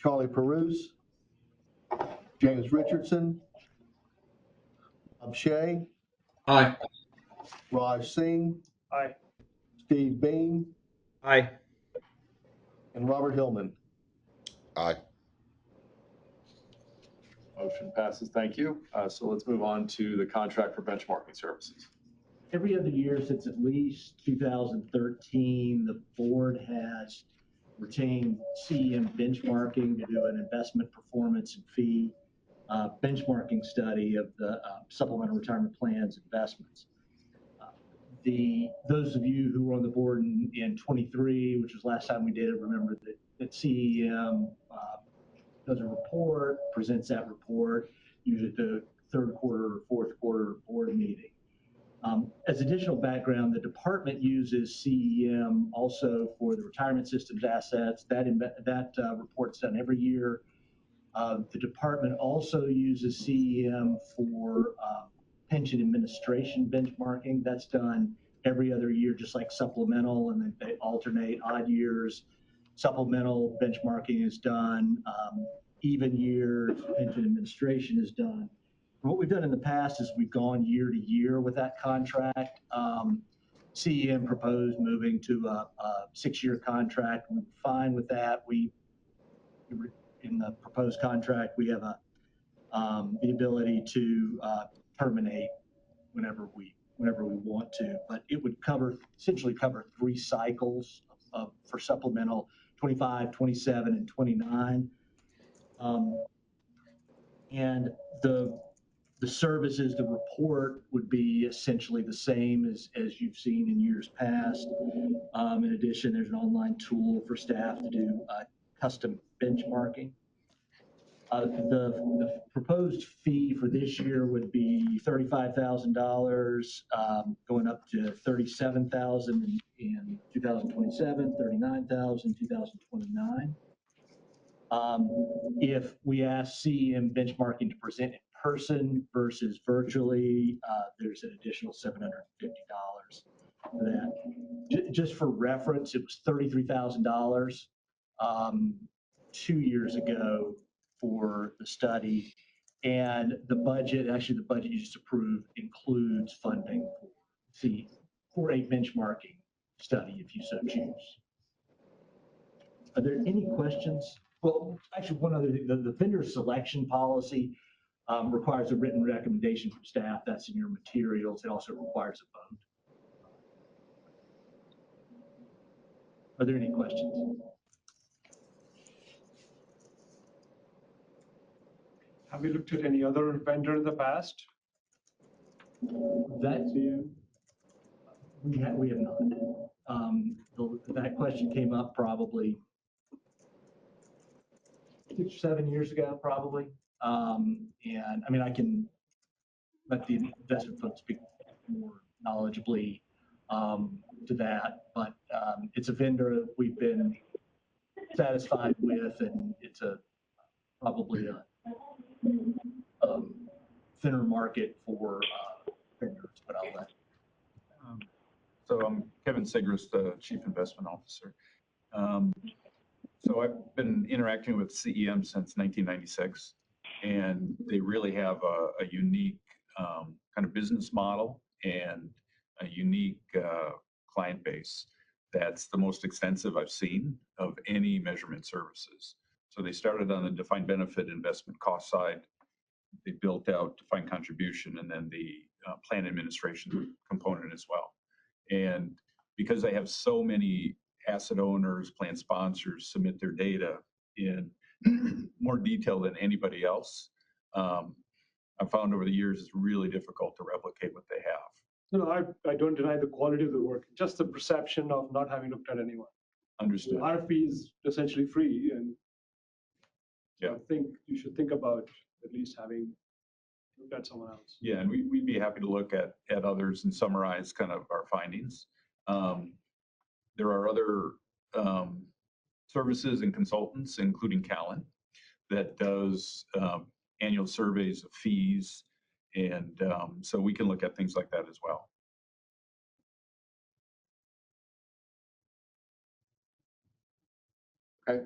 Speaker 8: Charlie Peruse. James Richardson. Bob Shea.
Speaker 10: Aye.
Speaker 8: Raj Singh.
Speaker 2: Aye.
Speaker 8: Steve Beam.
Speaker 11: Aye.
Speaker 8: And Robert Hillman.
Speaker 5: Aye.
Speaker 1: Motion passes. Thank you. So let's move on to the contract for benchmarking services.
Speaker 13: Every other year since at least 2013, the board has retained CEM benchmarking to do an investment performance and fee benchmarking study of the supplemental retirement plans investments. Those of you who were on the board in 23, which was last time we did it, remember that CEM does a report, presents that report, usually at the 3rd quarter or 4th quarter board meeting. As additional background, the department uses CEM also for the retirement systems assets. That report's done every year. The department also uses CEM for pension administration benchmarking. That's done every other year, just like supplemental, and then they alternate odd years. Supplemental benchmarking is done, even years, pension administration is done. What we've done in the past is we've gone year to year with that contract. CEM proposed moving to a 6-year contract. We're fine with that. In the proposed contract, we have the ability to terminate whenever we want to, but it would essentially cover 3 cycles for supplemental 25, 27, and 29. And the services, the report would be essentially the same as you've seen in years past. In addition, there's an online tool for staff to do custom benchmarking. The proposed fee for this year would be $35,000, going up to $37,000 in 2027, $39,000 in 2029. If we ask CEM benchmarking to present in person versus virtually, there's an additional $750 for that. Just for reference, it was $33,000 2 years ago for the study. And the budget you just approved includes funding for a benchmarking study, if you so choose. Are there any questions? Well, actually, one other thing, the vendor selection policy requires a written recommendation from staff. That's in your materials. It also requires a vote. Are there any questions?
Speaker 2: Have we looked at any other vendor in the past?
Speaker 13: We have not. That question came up probably 6 or 7 years ago, probably. And I mean, I can let the investment folks speak more knowledgeably to that, but it's a vendor we've been satisfied with, and it's probably a thinner market for vendors, but I'll let.
Speaker 14: So I'm Kevin Sigrist, the Chief Investment Officer. So I've been interacting with CEM since 1996, and they really have a unique kind of business model and a unique client base that's the most extensive I've seen of any measurement services. So they started on the defined benefit investment cost side. They built out defined contribution and then the plan administration component as well. And because they have so many asset owners, plan sponsors submit their data in more detail than anybody else, I've found over the years it's really difficult to replicate what they have.
Speaker 2: No, I don't deny the quality of the work, just the perception of not having looked at anyone.
Speaker 14: Understood.
Speaker 2: Our fee is essentially free, and
Speaker 14: yeah.
Speaker 2: I think you should think about at least having looked at someone else.
Speaker 14: Yeah, and we'd be happy to look at others and summarize kind of our findings. There are other services and consultants, including Callan, that does annual surveys of fees, and so we can look at things like that as well.
Speaker 1: Okay,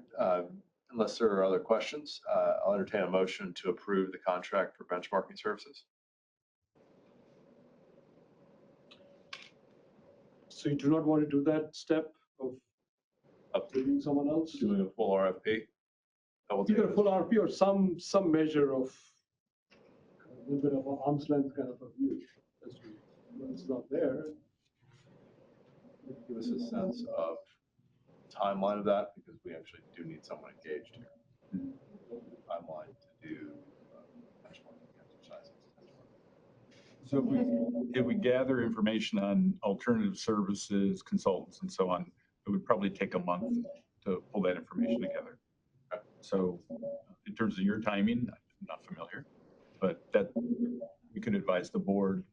Speaker 1: unless there are other questions, I'll entertain a motion to approve the contract for benchmarking services.
Speaker 2: So you do not want to do that step of updating someone else?
Speaker 1: Doing a full RFP?
Speaker 2: Either a full RFP or some measure of a little bit of an arm's length kind of a view. When it's not there.
Speaker 1: Give us a sense of timeline of that, because we actually do need someone engaged here. Timeline to do benchmarking exercises.
Speaker 14: So if we gather information on alternative services, consultants, and so on, it would probably take a month to pull that information together. So in terms of your timing, I'm not familiar, but that we could advise the board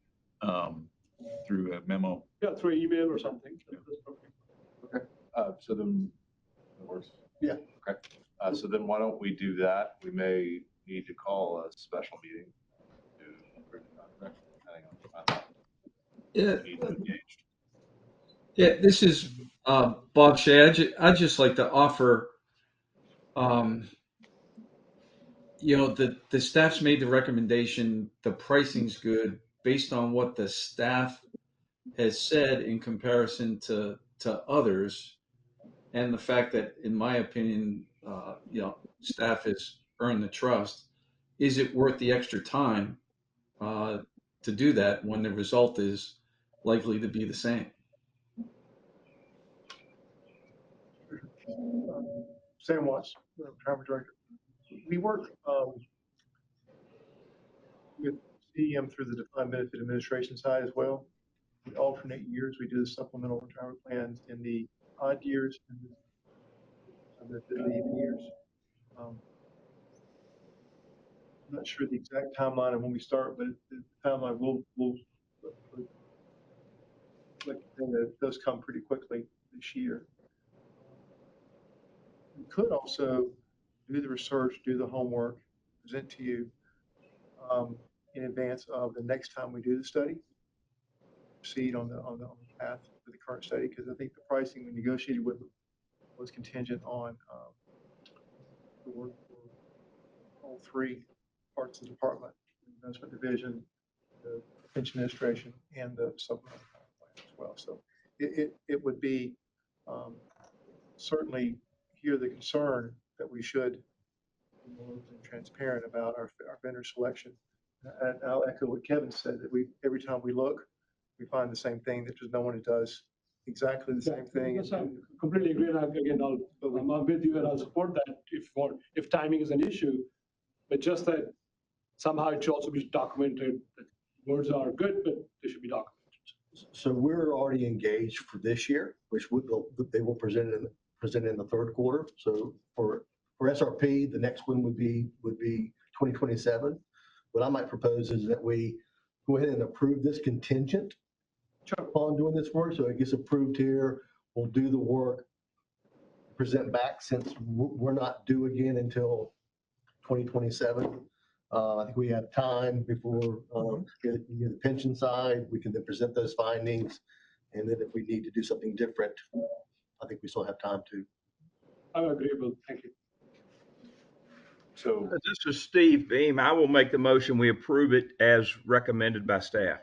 Speaker 14: through a memo.
Speaker 2: Yeah, through email or something.
Speaker 14: Yeah.
Speaker 1: Okay, so then that works.
Speaker 9: Yeah.
Speaker 1: Okay, so then why don't we do that? We may need to call a special meeting to approve the contract, depending
Speaker 10: Yeah,
Speaker 14: Need them engaged.
Speaker 10: yeah. This is Bob Shea. I'd just like to offer, um, the staff's made the recommendation. The pricing's good based on what the staff has said in comparison to others, and the fact that, in my opinion, staff has earned the trust. Is it worth the extra time uh, to do that when the result is likely to be the same?
Speaker 2: Sam Watts, Retirement Director. We work with CEM through the defined benefit administration side as well. We alternate years. We do the supplemental retirement plans in the odd years and the even years. I'm not sure the exact timeline of when we start, but the timeline will like it does come pretty quickly this year. We could also do the research, do the homework, present to you in advance of the next time we do the study. Proceed on the path for the current study, because I think the pricing we negotiated with was contingent on the work for all three parts of the department: the investment division, the pension administration, and the supplemental plan as well. So it would be certainly hear the concern that we should be more open and transparent about our vendor selection. And I'll echo what Kevin said, that every time we look, we find the same thing, that there's no one who does exactly the same thing.
Speaker 4: Yes, I completely agree. And I'm with you and I'll support that if timing is an issue, but just that somehow it should also be documented. That words are good, but they should be documented.
Speaker 8: So we're already engaged for this year, which they will present in the third quarter. So for SRP, the next one would be 2027. What I might propose is that we go ahead and approve this contingent upon doing this work. So it gets approved here. We'll do the work, present back, since we're not due again until 2027. I think we have time before the pension side. We can then present those findings. And then if we need to do something different, I think we still have time to.
Speaker 4: I'm agreeable. Thank you.
Speaker 1: So
Speaker 11: This is Steve Beam. I will make the motion. We approve it as recommended by staff.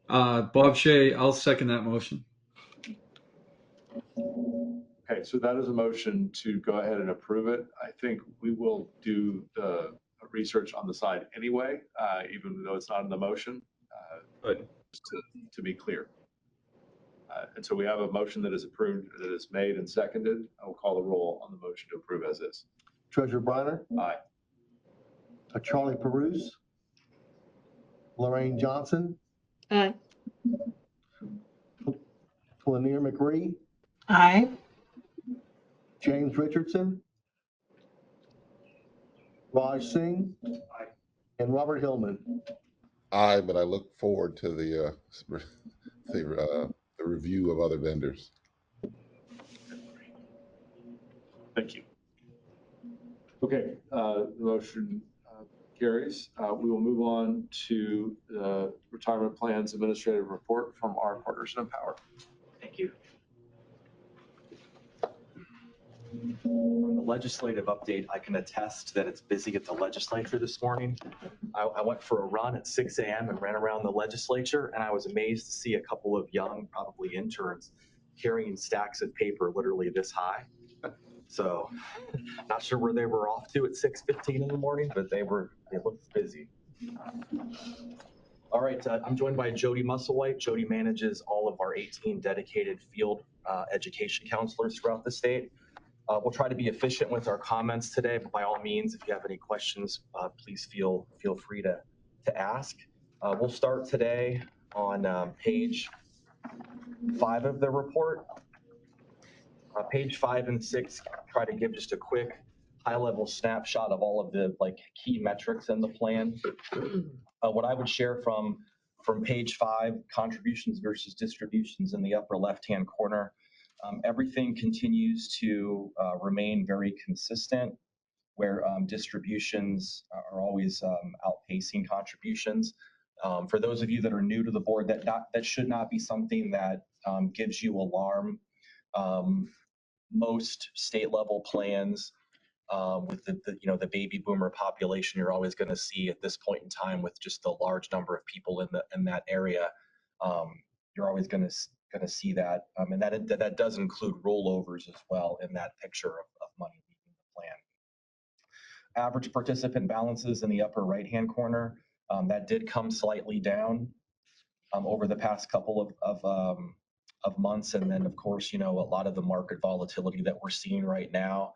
Speaker 10: Bob Shea, I'll second that motion.
Speaker 1: okay, so that is a motion to go ahead and approve it. I think we will do the research on the side anyway, even though it's not in the motion,
Speaker 11: But
Speaker 1: just to be clear. And so we have a motion that is approved, that is made and seconded. I will call the roll on the motion to approve as is.
Speaker 8: Treasurer Briner,
Speaker 1: Aye.
Speaker 8: Charlie Peruse, Lorraine Johnson,
Speaker 7: Aye.
Speaker 8: Lanier McRee,
Speaker 12: Aye.
Speaker 8: James Richardson, Raj Singh, and Robert Hillman.
Speaker 5: Aye, but I look forward to the review of other vendors.
Speaker 1: Thank you. Okay, the motion carries. We will move on to the retirement plans administrative report from our partners in Empower.
Speaker 15: Thank you. On the legislative update, I can attest that it's busy at the legislature this morning. I went for a run at 6 a.m. and ran around the legislature, and I was amazed to see a couple of young, probably interns, carrying stacks of paper literally this high. So not sure where they were off to at 6:15 in the morning, but they looked busy. All right, I'm joined by Jody Musselwhite. Jody manages all of our 18 dedicated field education counselors throughout the state. We'll try to be efficient with our comments today, but by all means, if you have any questions, please feel free to ask. We'll start today on page 5 of the report. Page 5 and 6 try to give just a quick high-level snapshot of all of the key metrics in the plan. What I would share from page 5, contributions versus distributions in the upper left-hand corner. Everything continues to remain very consistent, where distributions are always outpacing contributions. For those of you that are new to the board, that should not be something that gives you alarm. Most state level plans with the baby boomer population, you're always going to see at this point in time with just the large number of people in that area, you're always going to see that, and that does include rollovers as well in that picture of money leaving the plan. Average participant balances in the upper right hand corner, that did come slightly down over the past couple of months, and then of course a lot of the market volatility that we're seeing right now,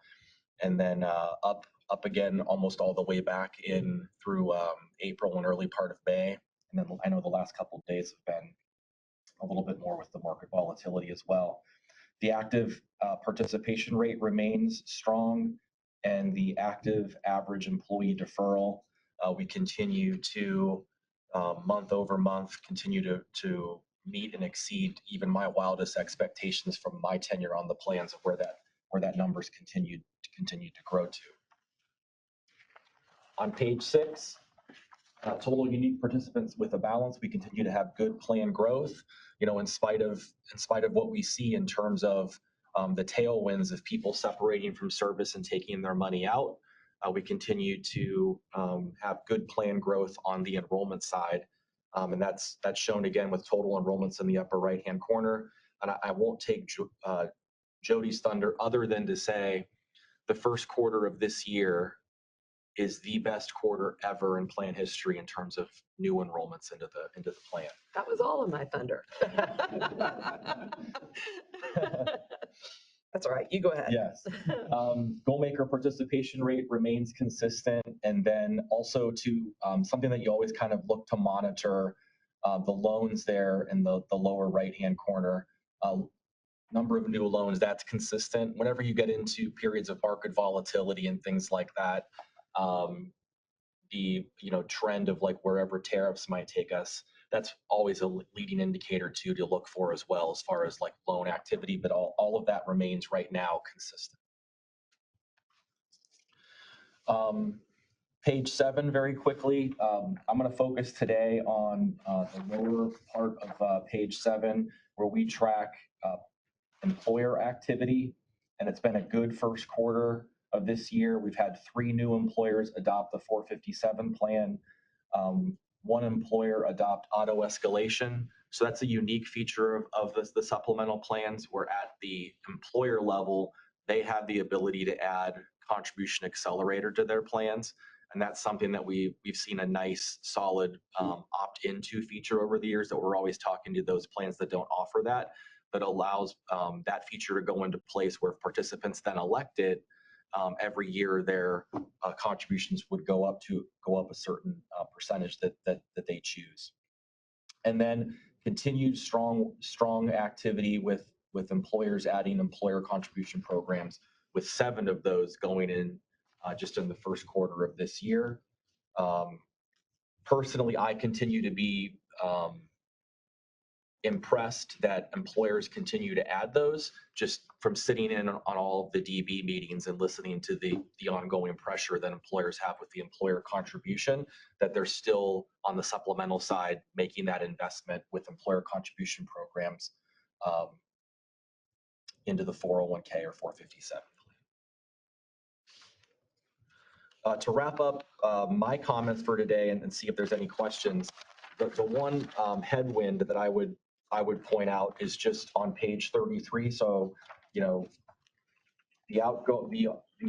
Speaker 15: and then up again almost all the way back in through April and early part of May. And then I know the last couple of days have been a little bit more with the market volatility as well. The active participation rate remains strong, and the active average employee deferral, we continue to month over month continue to meet and exceed even my wildest expectations from my tenure on the plans of where that numbers continue to grow to. On page 6, total unique participants with a balance, we continue to have good plan growth, in spite of what we see in terms of the tailwinds of people separating from service and taking their money out. We continue to have good plan growth on the enrollment side, and that's shown again with total enrollments in the upper right hand corner. And I won't take Jody's thunder other than to say the first quarter of this year is the best quarter ever in plan history in terms of new enrollments into the plan.
Speaker 16: That was all of my thunder. That's all right. You go ahead.
Speaker 15: Yes. Goalmaker participation rate remains consistent. And then also to something that you always kind of look to monitor, the loans there in the lower right-hand corner, number of new loans, that's consistent. Whenever you get into periods of market volatility and things like that, the trend of like wherever tariffs might take us, that's always a leading indicator to look for as well as far as like loan activity, but all of that remains right now consistent. Page 7, very quickly, I'm going to focus today on the lower part of page 7, where we track employer activity, and it's been a good first quarter of this year. We've had 3 new employers adopt the 457 plan. 1 employer adopt auto escalation. So that's a unique feature of the supplemental plans, where at the employer level, they have the ability to add contribution accelerator to their plans. And that's something that we've seen a nice, solid opt-into feature over the years, that we're always talking to those plans that don't offer that allows that feature to go into place where if participants then elect it, every year their contributions would go up a certain percentage that they choose. And then continued strong activity with employers adding employer contribution programs, with 7 of those going in just in the first quarter of this year. Personally, I continue to be impressed that employers continue to add those, just from sitting in on all of the DB meetings and listening to the ongoing pressure that employers have with the employer contribution, that they're still on the supplemental side making that investment with employer contribution programs into the 401k or 457. To wrap up my comments for today and see if there's any questions, the one headwind that I would point out is just on page 33. So, the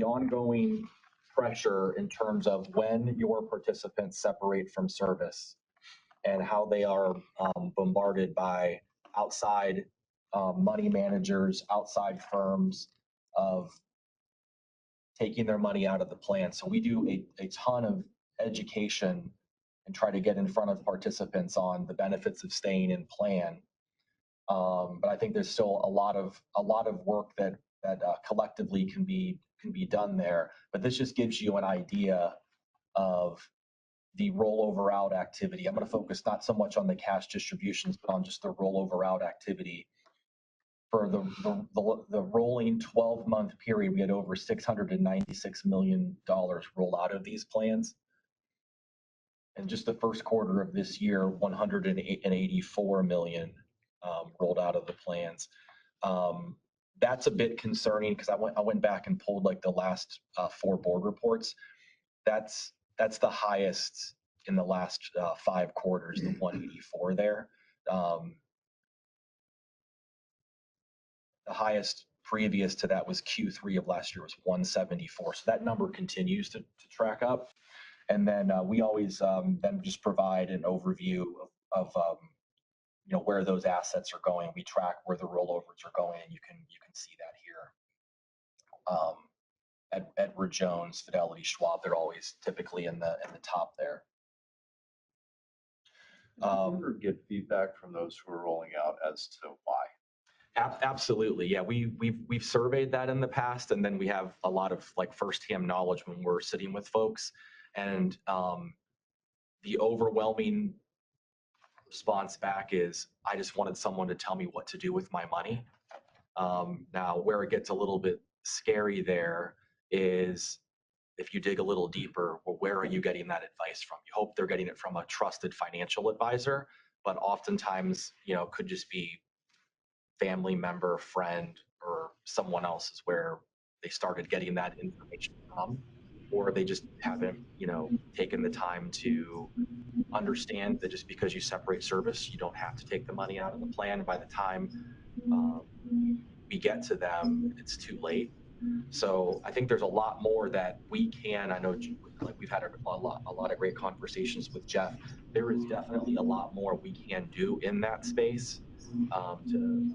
Speaker 15: ongoing pressure in terms of when your participants separate from service and how they are bombarded by outside money managers, outside firms of taking their money out of the plan. So we do a ton of education and try to get in front of participants on the benefits of staying in plan. But I think there's still a lot of work that collectively can be done there. But this just gives you an idea of the rollover out activity. I'm going to focus not so much on the cash distributions, but on just the rollover out activity. For the rolling 12-month period, we had over $696 million roll out of these plans. in just the first quarter of this year, 184 million rolled out of the plans. That's a bit concerning because I went back and pulled like the last 4 board reports. That's the highest in the last 5 quarters, the 184 there. The highest previous to that was Q3 of last year was 174. So that number continues to track up. And then we always then just provide an overview of where those assets are going. We track where the rollovers are going, and you can see that here. Edward Jones, Fidelity, Schwab, they're always typically in the top there.
Speaker 1: Do you ever get feedback from those who are rolling out as to why?
Speaker 15: Absolutely. Yeah, we've surveyed that in the past, and then we have a lot of like firsthand knowledge when we're sitting with folks. And the overwhelming response back is, I just wanted someone to tell me what to do with my money. Now, where it gets a little bit scary there is if you dig a little deeper, well, where are you getting that advice from? You hope they're getting it from a trusted financial advisor, but oftentimes, it could just be family member, friend, or someone else is where they started getting that information from, or they just haven't, taken the time to understand that just because you separate service, you don't have to take the money out of the plan. By the time we get to them, it's too late. So I think there's a lot more that we can. I know, like we've had a lot of great conversations with Jeff. There is definitely a lot more we can do in that space to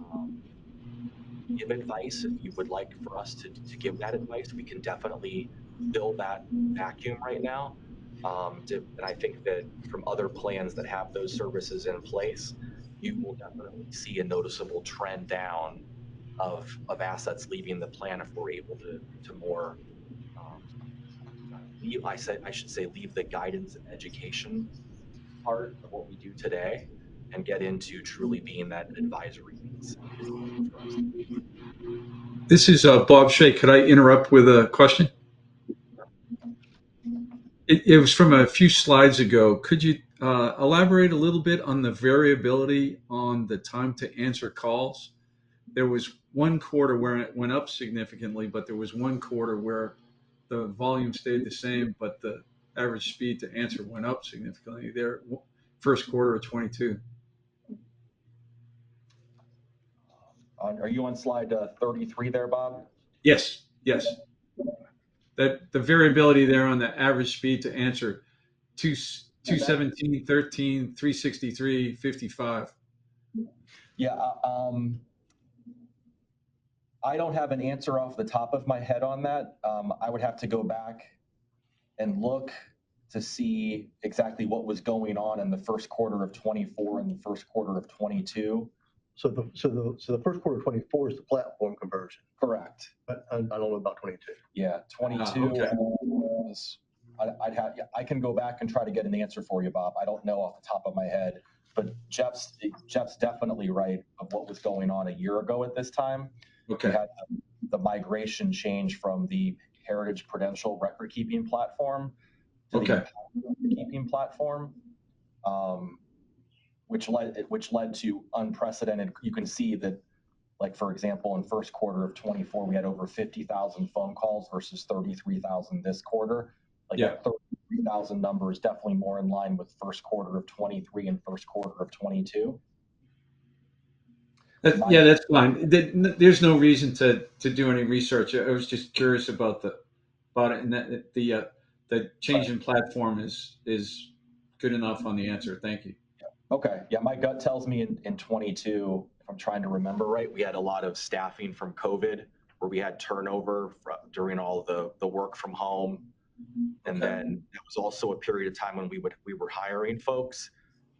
Speaker 15: give advice. If you would like for us to give that advice, we can definitely fill that vacuum right now. And I think that from other plans that have those services in place, you will definitely see a noticeable trend down of assets leaving the plan if we're able to more. I should say leave the guidance and education part of what we do today and get into truly being that advisory piece.
Speaker 10: This is Bob Shea. Could I interrupt with a question? It was from a few slides ago. Could you elaborate a little bit on the variability on the time to answer calls? There was one quarter where it went up significantly, but there was one quarter where the volume stayed the same, but the average speed to answer went up significantly. There, first quarter of 22.
Speaker 15: Are you on slide 33 there, Bob?
Speaker 10: Yes, yes. That the variability there on the average speed to answer 217, 13, 363, 55.
Speaker 15: Yeah, I don't have an answer off the top of my head on that. I would have to go back and look to see exactly what was going on in the first quarter of 24 and the first quarter of 22.
Speaker 8: So the first quarter of 24 is the platform conversion.
Speaker 15: Correct.
Speaker 8: But I don't know about 22.
Speaker 15: Yeah, 22
Speaker 10: okay.
Speaker 15: was, I can go back and try to get an answer for you, Bob. I don't know off the top of my head, but Jeff's definitely right of what was going on a year ago at this time.
Speaker 10: Okay.
Speaker 15: We had the migration change from the Heritage Prudential record keeping platform to the record keeping platform, which led to unprecedented. You can see that, like for example, in first quarter of 24, we had over 50,000 phone calls versus 33,000 this quarter. Like that 33,000 number is definitely more in line with first quarter of 23 and first quarter of 22.
Speaker 10: Yeah, that's fine. There's no reason to do any research. I was just curious about it, and that the change in platform is good enough on the answer. Thank you.
Speaker 15: Okay. Yeah, my gut tells me in 22, if I'm trying to remember right, we had a lot of staffing from COVID, where we had turnover during all the work from home, and then it was also a period of time when we were hiring folks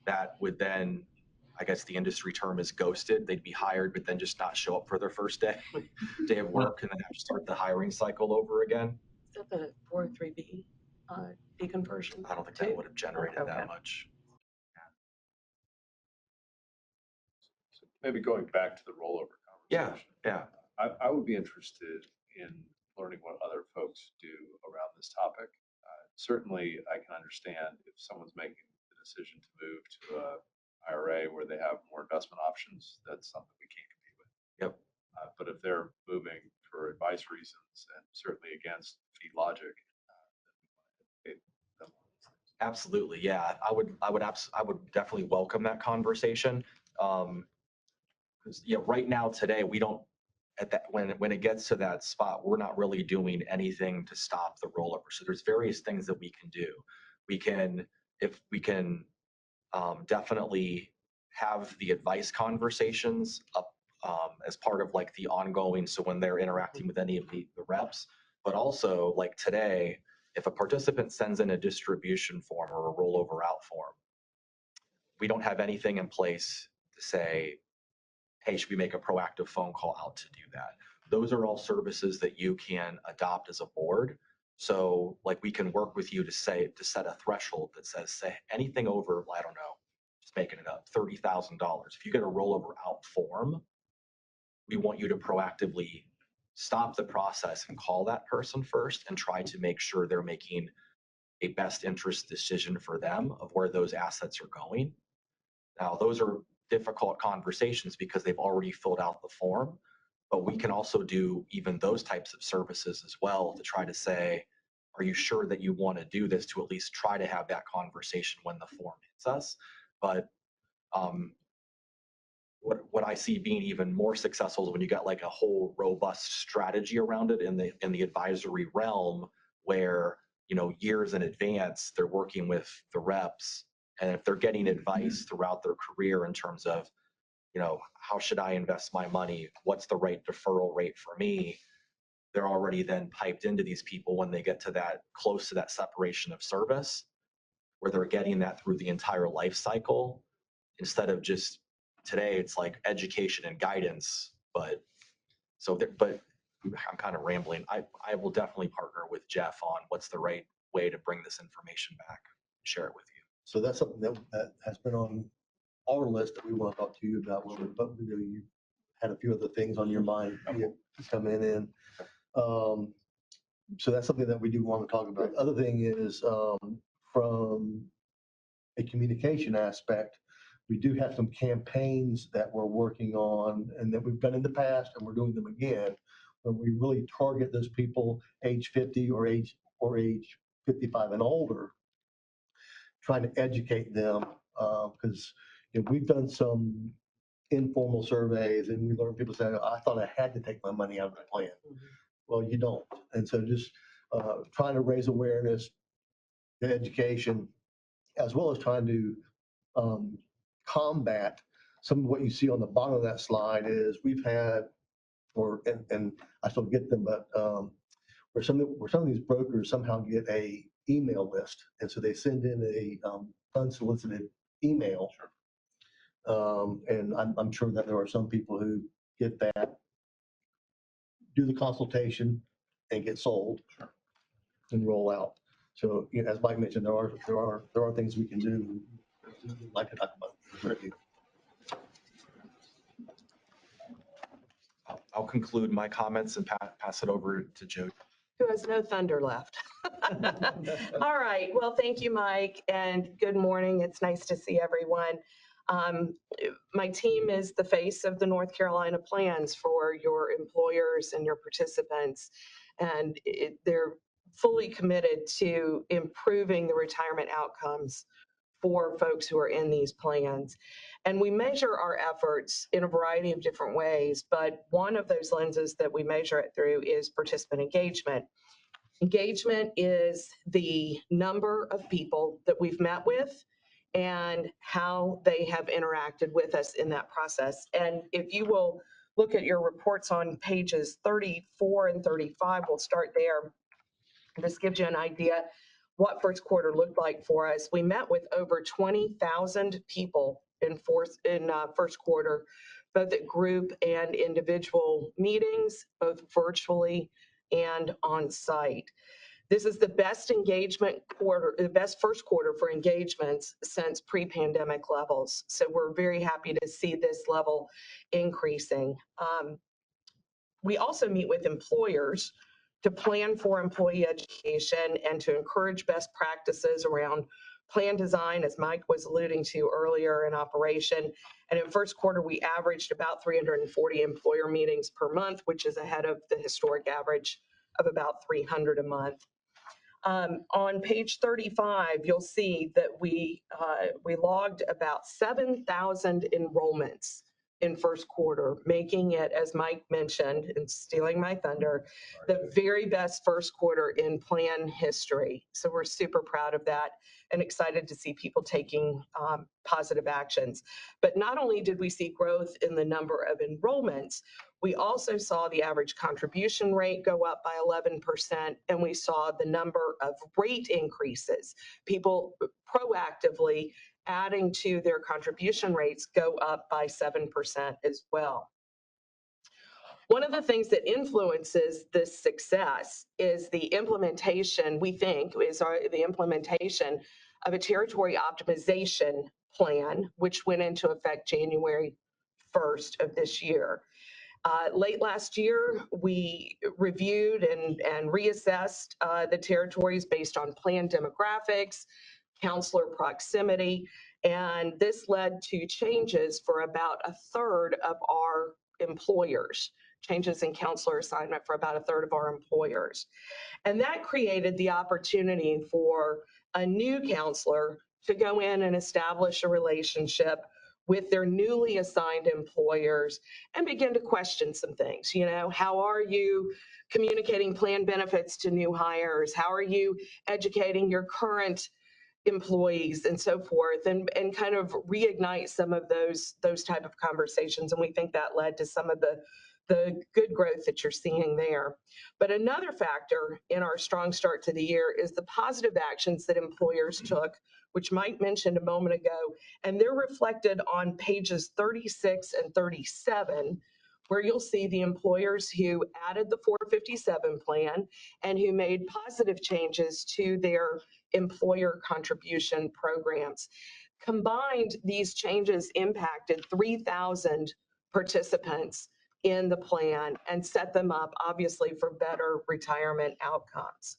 Speaker 15: that would then, I guess the industry term is ghosted. They'd be hired, but then just not show up for their first day of work, and then have to start the hiring cycle over again.
Speaker 16: Is that the 403B deconversion?
Speaker 15: I don't think that would have generated that much.
Speaker 1: So maybe going back to the rollover conversation.
Speaker 15: Yeah.
Speaker 1: I would be interested in learning what other folks do around this topic. Certainly, I can understand if someone's making the decision to move to a IRA where they have more investment options, that's something we can't compete with.
Speaker 15: Yep.
Speaker 1: But if they're moving for advice reasons and certainly against fee logic, then we want to educate them on these things.
Speaker 15: Absolutely, yeah. I would definitely welcome that conversation. Because right now today we don't at that when it gets to that spot, we're not really doing anything to stop the rollover. So there's various things that we can do. If we can definitely have the advice conversations up as part of like the ongoing. So when they're interacting with any of the reps, but also like today, if a participant sends in a distribution form or a rollover out form, we don't have anything in place to say, hey, should we make a proactive phone call out to do that? Those are all services that you can adopt as a board. So like we can work with you to set a threshold that says, say anything over, I don't know, just making it up, $30,000. If you get a rollover out form, we want you to proactively stop the process and call that person first and try to make sure they're making a best interest decision for them of where those assets are going. Now, those are difficult conversations because they've already filled out the form, but we can also do even those types of services as well to try to say, are you sure that you want to do this, to at least try to have that conversation when the form hits us? But what I see being even more successful is when you got like a whole robust strategy around it in the advisory realm, where years in advance they're working with the reps, and if they're getting advice throughout their career in terms of how should I invest my money, what's the right deferral rate for me, they're already then piped into these people when they get to that close to that separation of service, where they're getting that through the entire life cycle instead of just today it's like education and guidance. But I'm kind of rambling. I will definitely partner with Jeff on what's the right way to bring this information back, share it with you.
Speaker 8: So that's something that has been on our list that we want to talk to you about. But you had a few other things on your mind coming in. So that's something that we do want to talk about. The other thing is from a communication aspect, we do have some campaigns that we're working on and that we've done in the past, and we're doing them again, where we really target those people age 50 or age 55 and older, trying to educate them because we've done some informal surveys and we learn people say, I thought I had to take my money out of the plan. Well, you don't. And so just trying to raise awareness, education, as well as trying to combat some of what you see on the bottom of that slide is we've had, and I still get them, but where some of these brokers somehow get a email list, and so they send in a unsolicited email. And I'm sure that there are some people who get that, do the consultation, and get sold and roll out. So as Mike mentioned, there are things we can do. We'd like to talk about.
Speaker 15: I'll conclude my comments and pass it over to Jody,
Speaker 16: who has no thunder left. All right. Well, thank you, Mike, and good morning. It's nice to see everyone. My team is the face of the North Carolina plans for your employers and your participants, and they're fully committed to improving the retirement outcomes for folks who are in these plans. And we measure our efforts in a variety of different ways, but one of those lenses that we measure it through is participant engagement. Engagement is the number of people that we've met with and how they have interacted with us in that process. And if you will look at your reports on pages 34 and 35, we'll start there. This gives you an idea what first quarter looked like for us. We met with over 20,000 people in first quarter, both at group and individual meetings, both virtually and on site. This is the best engagement quarter, the best first quarter for engagements since pre-pandemic levels. So we're very happy to see this level increasing. We also meet with employers to plan for employee education and to encourage best practices around plan design, as Mike was alluding to earlier, in operation. And in first quarter, we averaged about 340 employer meetings per month, which is ahead of the historic average of about 300 a month. On page 35, you'll see that we logged about 7,000 enrollments in first quarter, making it, as Mike mentioned, and stealing my thunder, the very best first quarter in plan history. So we're super proud of that and excited to see people taking positive actions. But not only did we see growth in the number of enrollments, we also saw the average contribution rate go up by 11%, and we saw the number of rate increases, people proactively adding to their contribution rates, go up by 7% as well. One of the things that influences this success is the implementation, we think, the implementation of a territory optimization plan, which went into effect January 1st of this year. Late last year, we reviewed and reassessed the territories based on plan demographics, counselor proximity, and this led to changes for about a third of our employers, changes in counselor assignment for about a third of our employers. And that created the opportunity for a new counselor to go in and establish a relationship with their newly assigned employers and begin to question some things. You know, how are you communicating plan benefits to new hires? How are you educating your current employees and so forth, and kind of reignite some of those type of conversations. And we think that led to some of the good growth that you're seeing there. But another factor in our strong start to the year is the positive actions that employers took, which Mike mentioned a moment ago, and they're reflected on pages 36 and 37, where you'll see the employers who added the 457 plan and who made positive changes to their employer contribution programs. Combined, these changes impacted 3,000 participants in the plan and set them up, obviously, for better retirement outcomes.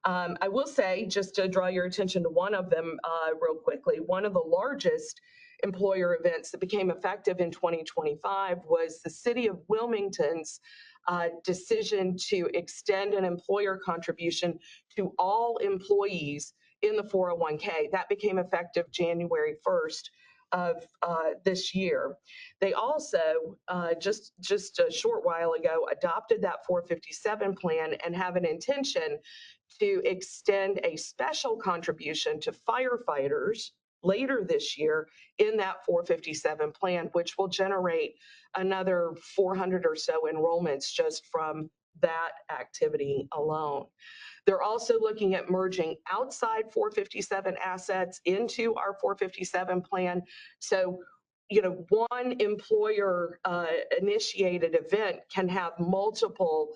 Speaker 16: I will say, just to draw your attention to one of them real quickly, one of the largest employer events that became effective in 2025 was the City of Wilmington's decision to extend an employer contribution to all employees in the 401k. That became effective January 1st of this year. They also, just a short while ago, adopted that 457 plan and have an intention to extend a special contribution to firefighters later this year in that 457 plan, which will generate another 400 or so enrollments just from that activity alone. They're also looking at merging outside 457 assets into our 457 plan. So, you know, one employer initiated event can have multiple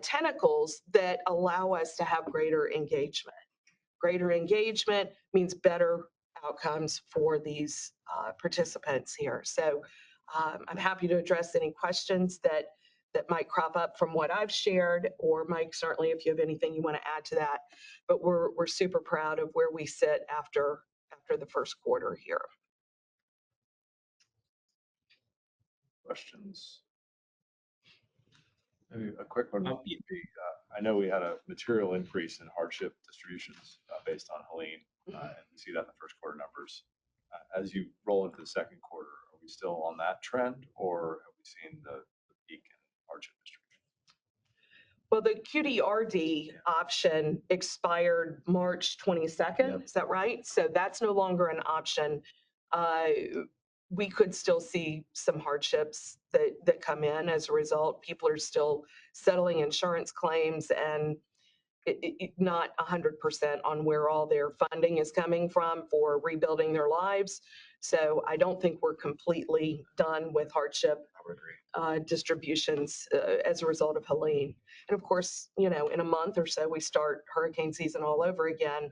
Speaker 16: tentacles that allow us to have greater engagement. Greater engagement means better outcomes for these participants here. So I'm happy to address any questions that might crop up from what I've shared, or Mike, certainly if you have anything you want to add to that. But we're super proud of where we sit after the first quarter here.
Speaker 1: Questions? Maybe a quick one would be, I know we had a material increase in hardship distributions based on Helene, and we see that in the first quarter numbers. As you roll into the second quarter, are we still on that trend, or have we seen the peak in hardship distribution?
Speaker 16: Well, the QDRD option expired March 22nd. Yep. Is that right? So that's no longer an option. We could still see some hardships that come in as a result. People are still settling insurance claims and not 100% on where all their funding is coming from for rebuilding their lives. So I don't think we're completely done with hardship distributions as a result of Helene. And of course, you know, in a month or so, we start hurricane season all over again.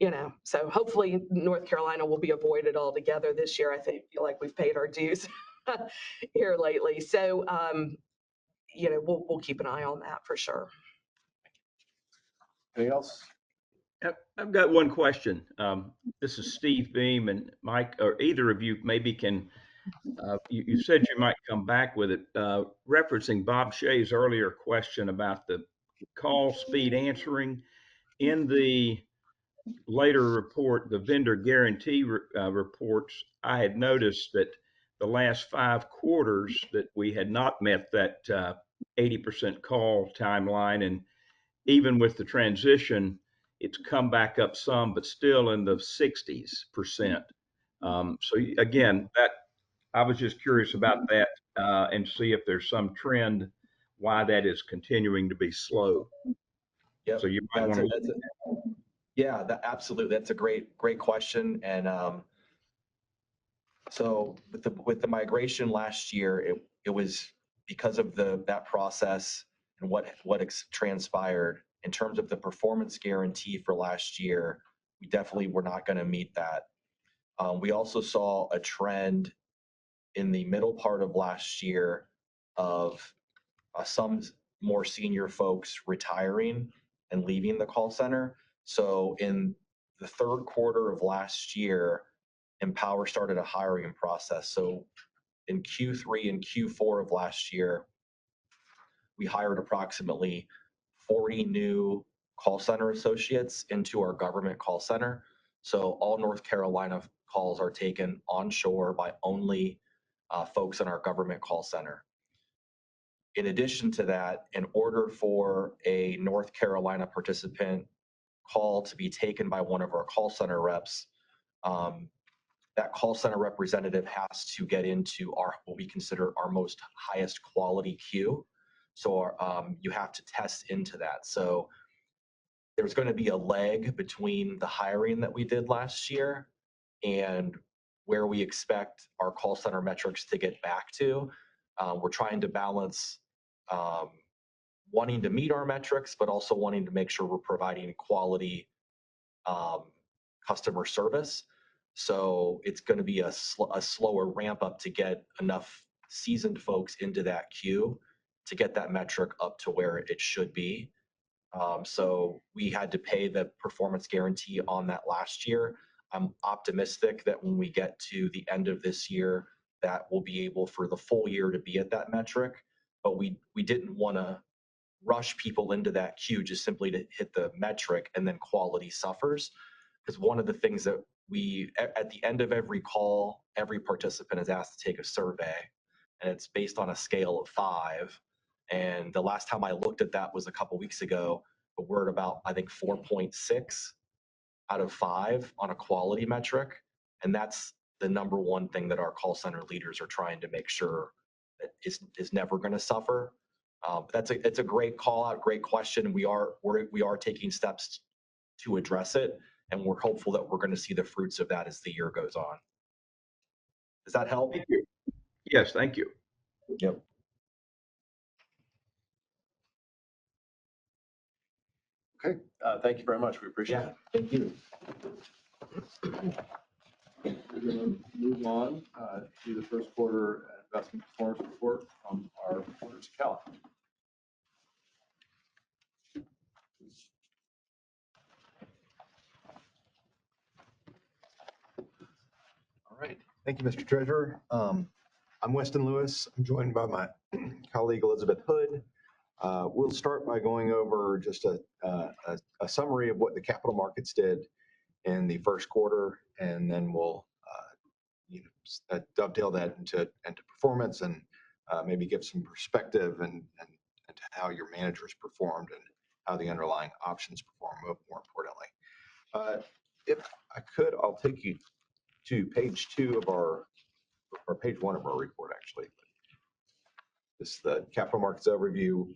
Speaker 16: You know, so hopefully North Carolina will be avoided altogether this year. I feel like we've paid our dues here lately. So, we'll keep an eye on that for sure.
Speaker 1: Anything else?
Speaker 11: I've got one question. This is Steve Beam and Mike, or either of you maybe can, you said you might come back with it, referencing Bob Shea's earlier question about the call speed answering. In the later report, the vendor guarantee reports, I had noticed that the last 5 quarters that we had not met that 80% call timeline. And even with the transition, it's come back up some, but still in the 60s%. So again, that I was just curious about that and see if there's some trend why that is continuing to be slow.
Speaker 15: Yep.
Speaker 11: So you might want to look.
Speaker 15: Yeah, absolutely. That's a great question. And so with the migration last year, it was because of that process and what transpired in terms of the performance guarantee for last year. We definitely were not going to meet that. We also saw a trend in the middle part of last year of some more senior folks retiring and leaving the call center. So in the third quarter of last year, Empower started a hiring process. So in Q3 and Q4 of last year, we hired approximately 40 new call center associates into our government call center. So all North Carolina calls are taken onshore by only folks in our government call center. In addition to that, in order for a North Carolina participant call to be taken by one of our call center reps, that call center representative has to get into what we consider our most highest quality queue. So you have to test into that. So there's going to be a lag between the hiring that we did last year and where we expect our call center metrics to get back to. We're trying to balance wanting to meet our metrics, but also wanting to make sure we're providing quality customer service. So it's going to be a slower ramp up to get enough seasoned folks into that queue to get that metric up to where it should be. So we had to pay the performance guarantee on that last year. I'm optimistic that when we get to the end of this year, that we'll be able for the full year to be at that metric. But we didn't want to rush people into that queue just simply to hit the metric and then quality suffers. Because one of the things that at the end of every call, every participant is asked to take a survey, and it's based on a scale of 5. And the last time I looked at that was a couple weeks ago, but we're at about, I think, 4.6 out of 5 on a quality metric. And that's the number one thing that our call center leaders are trying to make sure that is never going to suffer. It's a great call out, great question. We are taking steps to address it, and we're hopeful that we're going to see the fruits of that as the year goes on. Does that help?
Speaker 11: Thank you. Yes, thank you.
Speaker 15: Yep.
Speaker 1: Okay, thank you very much. We appreciate it.
Speaker 15: Thank you.
Speaker 1: We're going to move on to the first quarter investment performance report from our reporters, Kelly.
Speaker 17: All right. Thank you, Mr. Treasurer. I'm Weston Lewis. I'm joined by my colleague, Elizabeth Hood. We'll start by going over just a summary of what the capital markets did in the first quarter, and then we'll dovetail that into performance and maybe give some perspective and to how your managers performed and how the underlying options perform, more importantly. If I could, I'll take you to page 2 of or page 1 of our report, actually. This is the capital markets overview.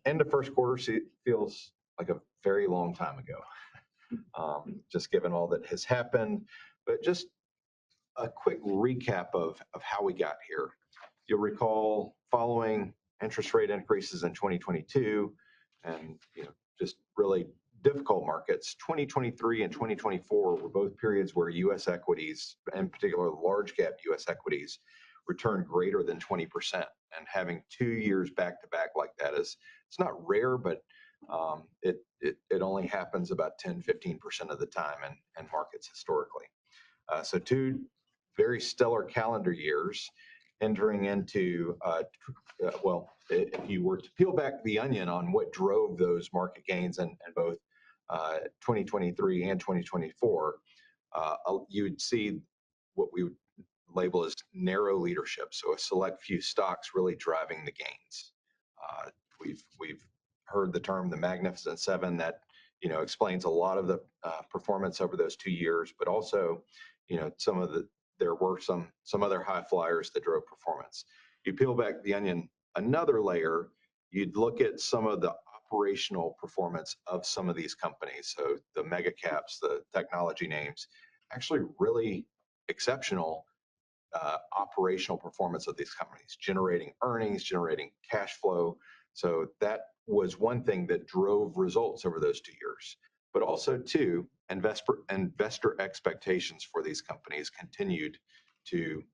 Speaker 17: End of first quarter feels like a very long time ago, just given all that has happened. But just a quick recap of how we got here. You'll recall following interest rate increases in 2022 and just really difficult markets, 2023 and 2024 were both periods where U.S. equities, in particular large cap U.S. equities, return greater than 20%. And having 2 years back to back like that is, it's not rare, but it only happens about 10-15% of the time in markets historically. So 2 very stellar calendar years entering into, well, if you were to peel back the onion on what drove those market gains in both 2023 and 2024, you would see what we would label as narrow leadership. So a select few stocks really driving the gains. We've heard the term the Magnificent Seven. That explains a lot of the performance over those 2 years, but also there were some other high flyers that drove performance. You peel back the onion another layer, you'd look at some of the operational performance of some of these companies. So the mega caps, the technology names, actually really exceptional operational performance of these companies, generating earnings, generating cash flow. So that was one thing that drove results over those 2 years. But also, too, investor expectations for these companies continued to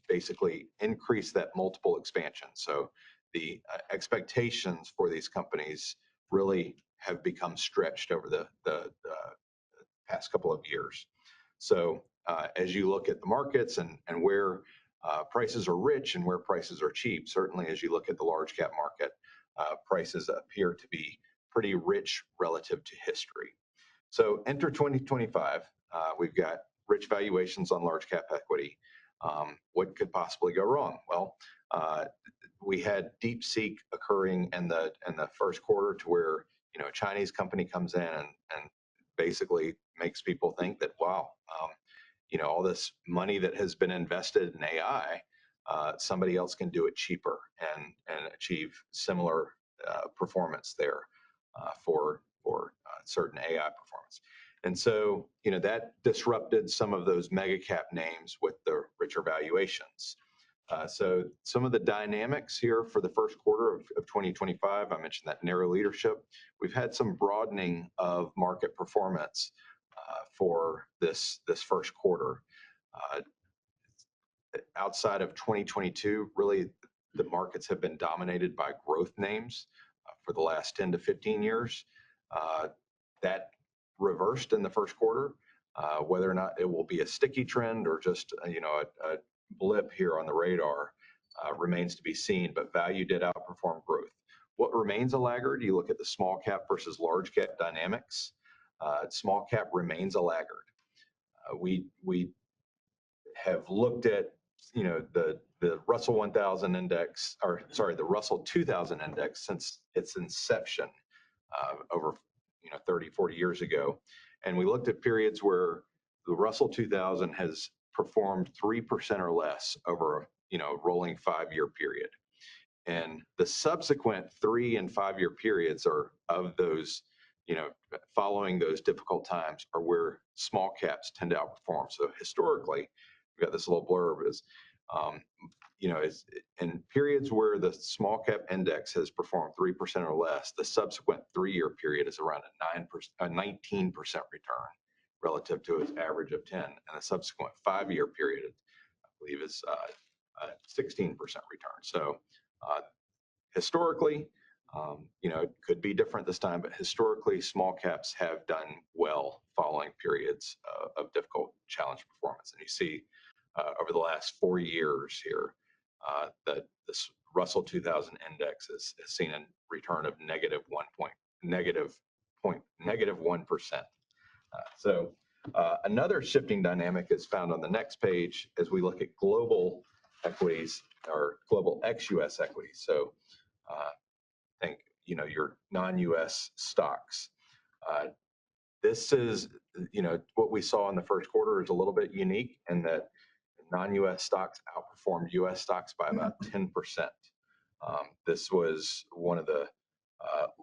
Speaker 17: basically increase that multiple expansion. So the expectations for these companies really have become stretched over the past couple of years. So as you look at the markets and where prices are rich and where prices are cheap, certainly as you look at the large cap market, prices appear to be pretty rich relative to history. So enter 2025, we've got rich valuations on large cap equity. What could possibly go wrong? Well, we had DeepSeek occurring in the first quarter, to where a Chinese company comes in and basically makes people think that, wow, all this money that has been invested in AI, somebody else can do it cheaper and achieve similar performance there for certain AI performance. And so, that disrupted some of those mega cap names with the richer valuations. So some of the dynamics here for the first quarter of 2025, I mentioned that narrow leadership. We've had some broadening of market performance for this first quarter. Outside of 2022, really the markets have been dominated by growth names for the last 10 to 15 years. That reversed in the first quarter. Whether or not it will be a sticky trend or just a blip here on the radar remains to be seen, but value did outperform growth. What remains a laggard? You look at the small cap versus large cap dynamics. Small cap remains a laggard. We have looked at the Russell 1000 index, or sorry, the Russell 2000 index since its inception over 30, 40 years ago. And we looked at periods where the Russell 2000 has performed 3% or less over a rolling 5-year period. And the subsequent 3 and 5-year periods are of those, following those difficult times, are where small caps tend to outperform. So historically, we got this little blurb is, is in periods where the small cap index has performed 3% or less, the subsequent 3-year period is around a 19% return relative to its average of 10, and the subsequent 5-year period, I believe, is 16% return. So historically, it could be different this time, but historically, small caps have done well following periods of difficult challenge performance. And you see over the last 4 years here that this Russell 2000 index has seen a return of negative 1%. So another shifting dynamic is found on the next page as we look at global equities, or global ex-US equities. So think, your non-US stocks. This is, what we saw in the first quarter is a little bit unique in that non-US stocks outperformed US stocks by about 10%. This was one of the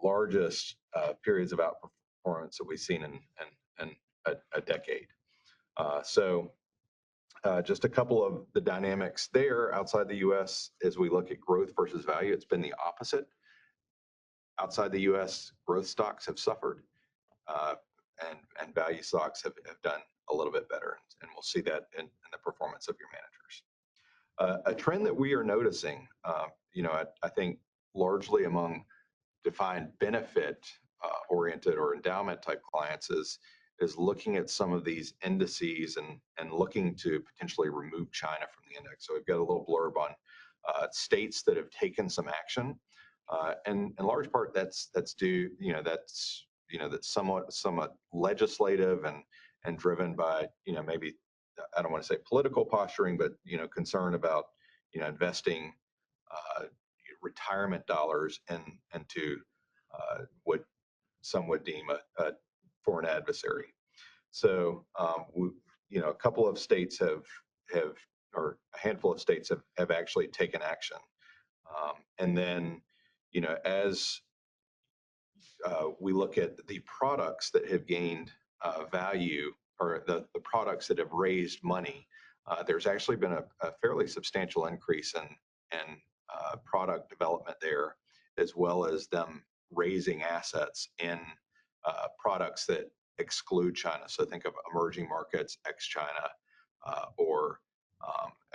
Speaker 17: largest periods of outperformance that we've seen in a decade. So just a couple of the dynamics there outside the US as we look at growth versus value, it's been the opposite. Outside the US, growth stocks have suffered, and value stocks have done a little bit better. And we'll see that in the performance of your managers. A trend that we are noticing, I think largely among defined benefit oriented or endowment type clients is looking at some of these indices and looking to potentially remove China from the index. So we've got a little blurb on states that have taken some action, and in large part that's due, that's somewhat legislative and driven by maybe, I don't want to say political posturing, but concern about investing retirement dollars into what some would deem a foreign adversary. So, a couple of states or a handful of states have actually taken action. And then, as we look at the products that have gained value, or the products that have raised money, there's actually been a fairly substantial increase in product development there, as well as them raising assets in products that exclude China. So think of emerging markets, ex-China, or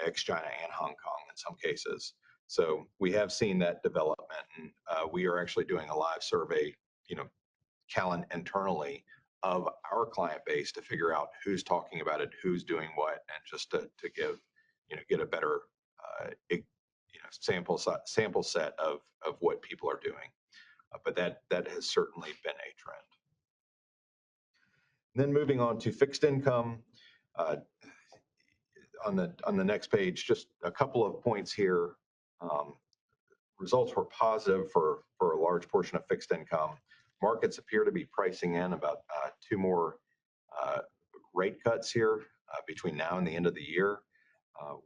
Speaker 17: ex-China and Hong Kong in some cases. So we have seen that development, and we are actually doing a live survey, Callan, internally of our client base to figure out who's talking about it, who's doing what, and just to give, get a better sample set of what people are doing. But that has certainly been a trend. Then moving on to fixed income, on the next page, just a couple of points here. Results were positive for a large portion of fixed income. Markets appear to be pricing in about 2 more rate cuts here between now and the end of the year.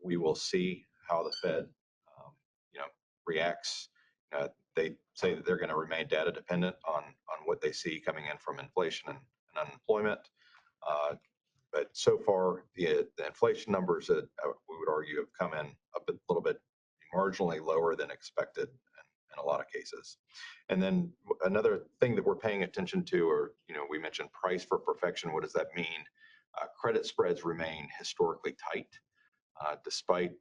Speaker 17: We will see how the Fed, reacts. They say that they're going to remain data dependent on what they see coming in from inflation and unemployment. But so far, the inflation numbers that we would argue have come in a little bit marginally lower than expected in a lot of cases. And then another thing that we're paying attention to, or we mentioned price for perfection. What does that mean? Credit spreads remain historically tight, despite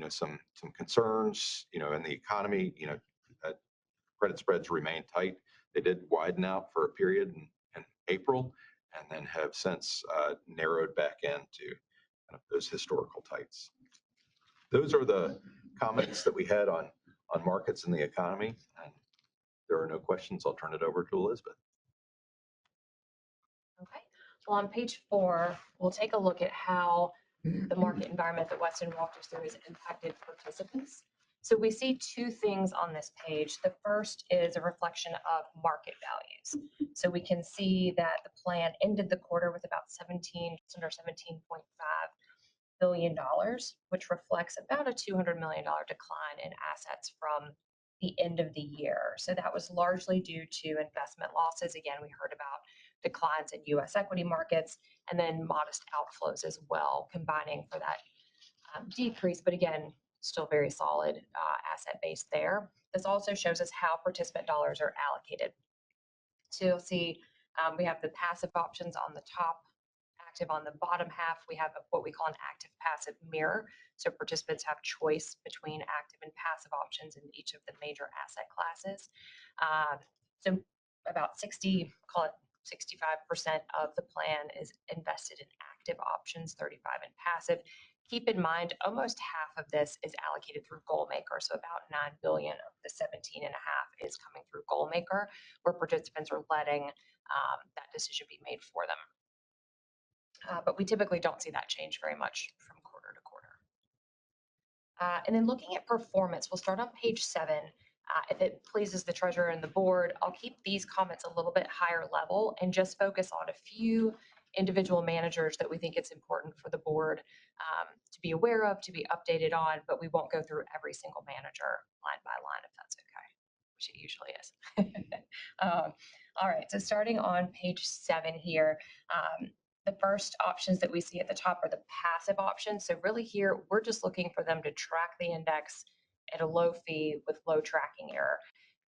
Speaker 17: some concerns in the economy. Credit spreads remain tight. They did widen out for a period in April, and then have since narrowed back into kind of those historical tights. Those are the comments that we had on markets and the economy. And if there are no questions, I'll turn it over to Elizabeth.
Speaker 18: Okay. Well, on page 4, we'll take a look at how the market environment that Weston walked us through has impacted participants. So we see 2 things on this page. The first is a reflection of market values. So we can see that the plan ended the quarter with about just under $17.5 billion, which reflects about a $200 million decline in assets from the end of the year. So that was largely due to investment losses. Again, we heard about declines in U.S. equity markets, and then modest outflows as well, combining for that decrease. But again, still very solid asset base there. This also shows us how participant dollars are allocated. So you'll see we have the passive options on the top, active on the bottom half. We have what we call an active passive mirror. So participants have choice between active and passive options in each of the major asset classes. So about 65% of the plan is invested in active options, 35% in passive. Keep in mind, almost half of this is allocated through Goalmaker. So about $9 billion of the 17.5 is coming through Goalmaker, where participants are letting that decision be made for them. But we typically don't see that change very much from quarter to quarter. And then looking at performance, we'll start on page 7. If it pleases the treasurer and the board, I'll keep these comments a little bit higher level and just focus on a few individual managers that we think it's important for the board to be aware of, to be updated on, but we won't go through every single manager line by line, if that's okay, which it usually is. All right, so starting on page 7 here, the first options that we see at the top are the passive options. So really here, we're just looking for them to track the index at a low fee with low tracking error.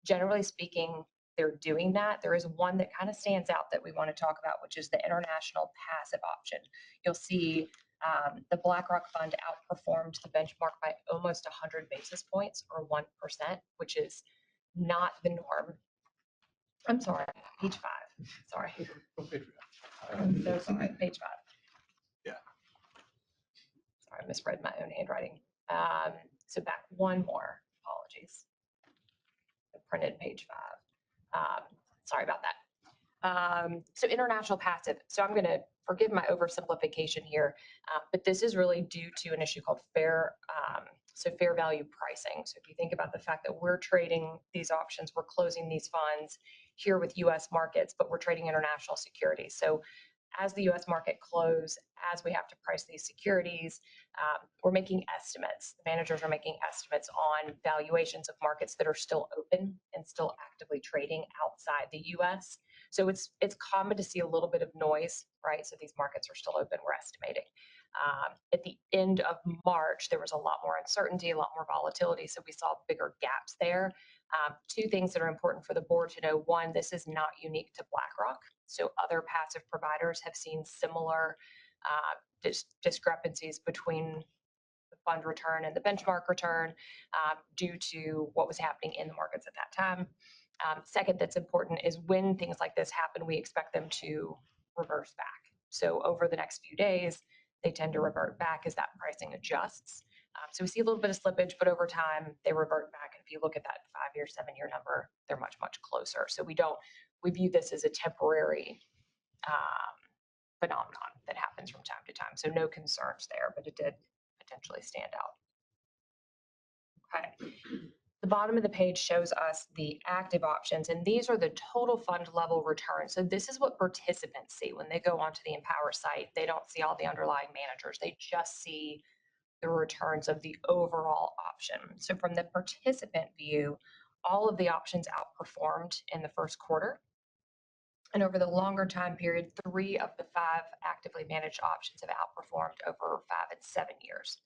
Speaker 18: Generally speaking, they're doing that. There is one that kind of stands out that we want to talk about, which is the international passive option. You'll see The BlackRock fund outperformed the benchmark by almost 100 basis points or 1%, which is not the norm. I'm sorry, page 5. Sorry. I'm so sorry, page 5.
Speaker 17: Yeah.
Speaker 18: Sorry, I misread my own handwriting. So back one more, apologies. I printed page 5. Sorry about that. So international passive. So I'm going to forgive my oversimplification here, but this is really due to an issue called fair value pricing. So if you think about the fact that we're trading these options, we're closing these funds here with U.S. markets, but we're trading international securities. So as the U.S. market close, as we have to price these securities, we're making estimates. The managers are making estimates on valuations of markets that are still open and still actively trading outside the U.S. So it's common to see a little bit of noise, right? So these markets are still open, we're estimating. At the end of March, there was a lot more uncertainty, a lot more volatility, so we saw bigger gaps there. Two things that are important for the board to know. One, this is not unique to BlackRock. So other passive providers have seen similar discrepancies between the fund return and the benchmark return due to what was happening in the markets at that time. Second, that's important is when things like this happen, we expect them to reverse back. So over the next few days, they tend to revert back as that pricing adjusts. So we see a little bit of slippage, but over time they revert back. And if you look at that 5-year, 7-year number, they're much, much closer. So we view this as a temporary phenomenon that happens from time to time. So no concerns there, but it did potentially stand out. Okay. The bottom of the page shows us the active options, and these are the total fund level returns. So this is what participants see when they go onto the Empower site. They don't see all the underlying managers. They just see the returns of the overall option. So from the participant view, all of the options outperformed in the first quarter. And over the longer time period, 3 of the 5 actively managed options have outperformed over 5 and 7 years.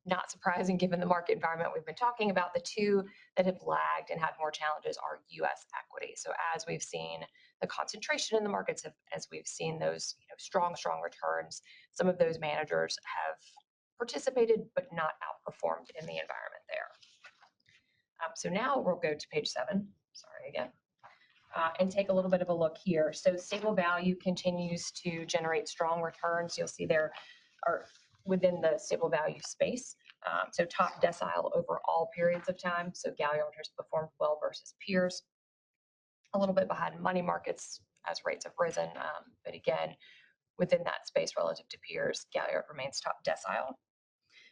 Speaker 18: Not surprising given the market environment we've been talking about, the 2 that have lagged and had more challenges are U.S. equity. So as we've seen the concentration in the markets, as we've seen those strong returns, some of those managers have participated but not outperformed in the environment there. So now we'll go to page 7. Sorry again. And take a little bit of a look here. So stable value continues to generate strong returns. You'll see there are within the stable value space. So top decile over all periods of time. So Galliard has performed well versus peers. A little bit behind money markets as rates have risen. But again, within that space relative to peers, Galliard remains top decile.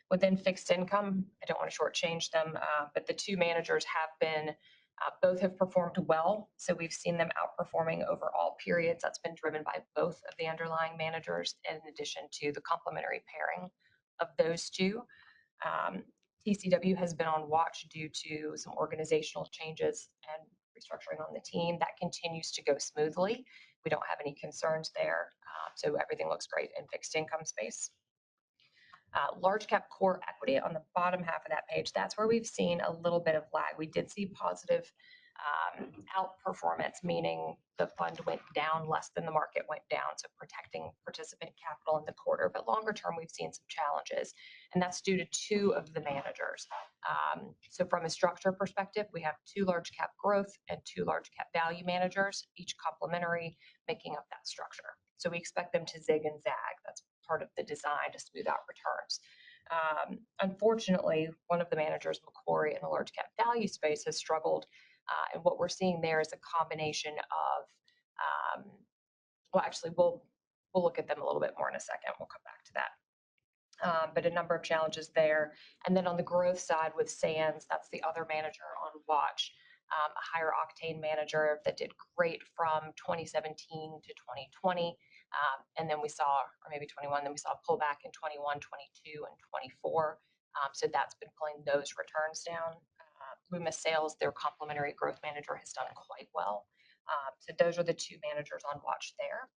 Speaker 18: Within fixed income, I don't want to shortchange them, but the 2 managers have been both have performed well. So we've seen them outperforming over all periods. That's been driven by both of the underlying managers in addition to the complementary pairing of those 2. TCW has been on watch due to some organizational changes and restructuring on the team. That continues to go smoothly. We don't have any concerns there. So everything looks great in fixed income space. Large cap core equity on the bottom half of that page, that's where we've seen a little bit of lag. We did see positive outperformance, meaning the fund went down less than the market went down, so protecting participant capital in the quarter. But longer term, we've seen some challenges, and that's due to 2 of the managers. So from a structure perspective, we have 2 large cap growth and 2 large cap value managers, each complementary, making up that structure. So we expect them to zig and zag. That's part of the design to smooth out returns. Unfortunately, one of the managers, Macquarie, in the large cap value space has struggled. And what we're seeing there is a combination of, well, actually, we'll look at them a little bit more in a second. We'll come back to that. But a number of challenges there. And then on the growth side with Sands, that's the other manager on watch, a higher octane manager that did great from 2017 to 2020. And then we saw, or maybe 21, then we saw a pullback in 21, 22, and 24. So that's been pulling those returns down. Loomis Sales, their complementary growth manager, has done quite well. So those are the 2 managers on watch there.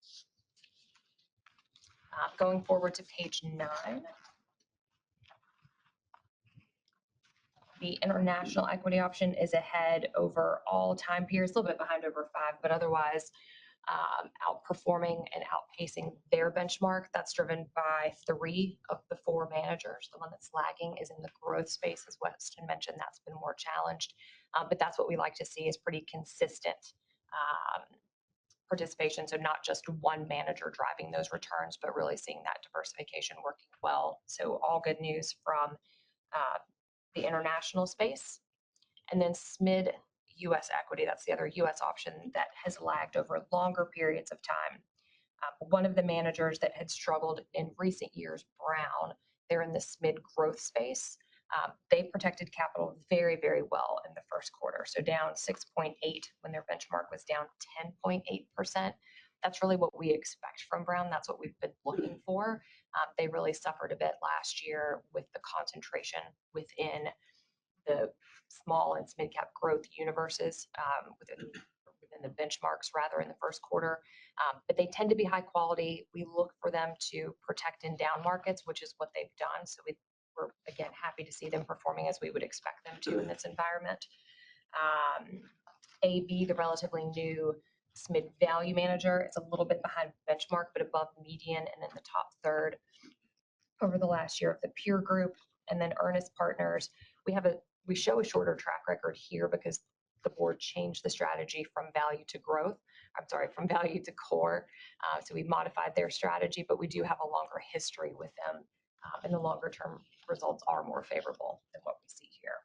Speaker 18: Going forward to page 9. The international equity option is ahead over all time periods, a little bit behind over 5, but otherwise outperforming and outpacing their benchmark. That's driven by 3 of the 4 managers. The one that's lagging is in the growth space, as Weston mentioned. That's been more challenged, but that's what we like to see is pretty consistent participation. So not just one manager driving those returns, but really seeing that diversification working well. So all good news from the international space. And then SMID US equity, that's the other US option that has lagged over longer periods of time. One of the managers that had struggled in recent years, Brown, they're in the SMID growth space. They protected capital very, very well in the first quarter. So down 6.8 when their benchmark was down 10.8%. That's really what we expect from Brown. That's what we've been looking for. They really suffered a bit last year with the concentration within the small and mid cap growth universes within the benchmarks rather in the first quarter. But they tend to be high quality. We look for them to protect in down markets, which is what they've done. So we're again happy to see them performing as we would expect them to in this environment. AB, the relatively new SMID value manager, is a little bit behind benchmark, but above median and in the top third over the last year of the peer group. And then Earnest Partners, we show a shorter track record here because the board changed the strategy from value to growth. I'm sorry, from value to core. So we modified their strategy, but we do have a longer history with them. And the longer term results are more favorable than what we see here.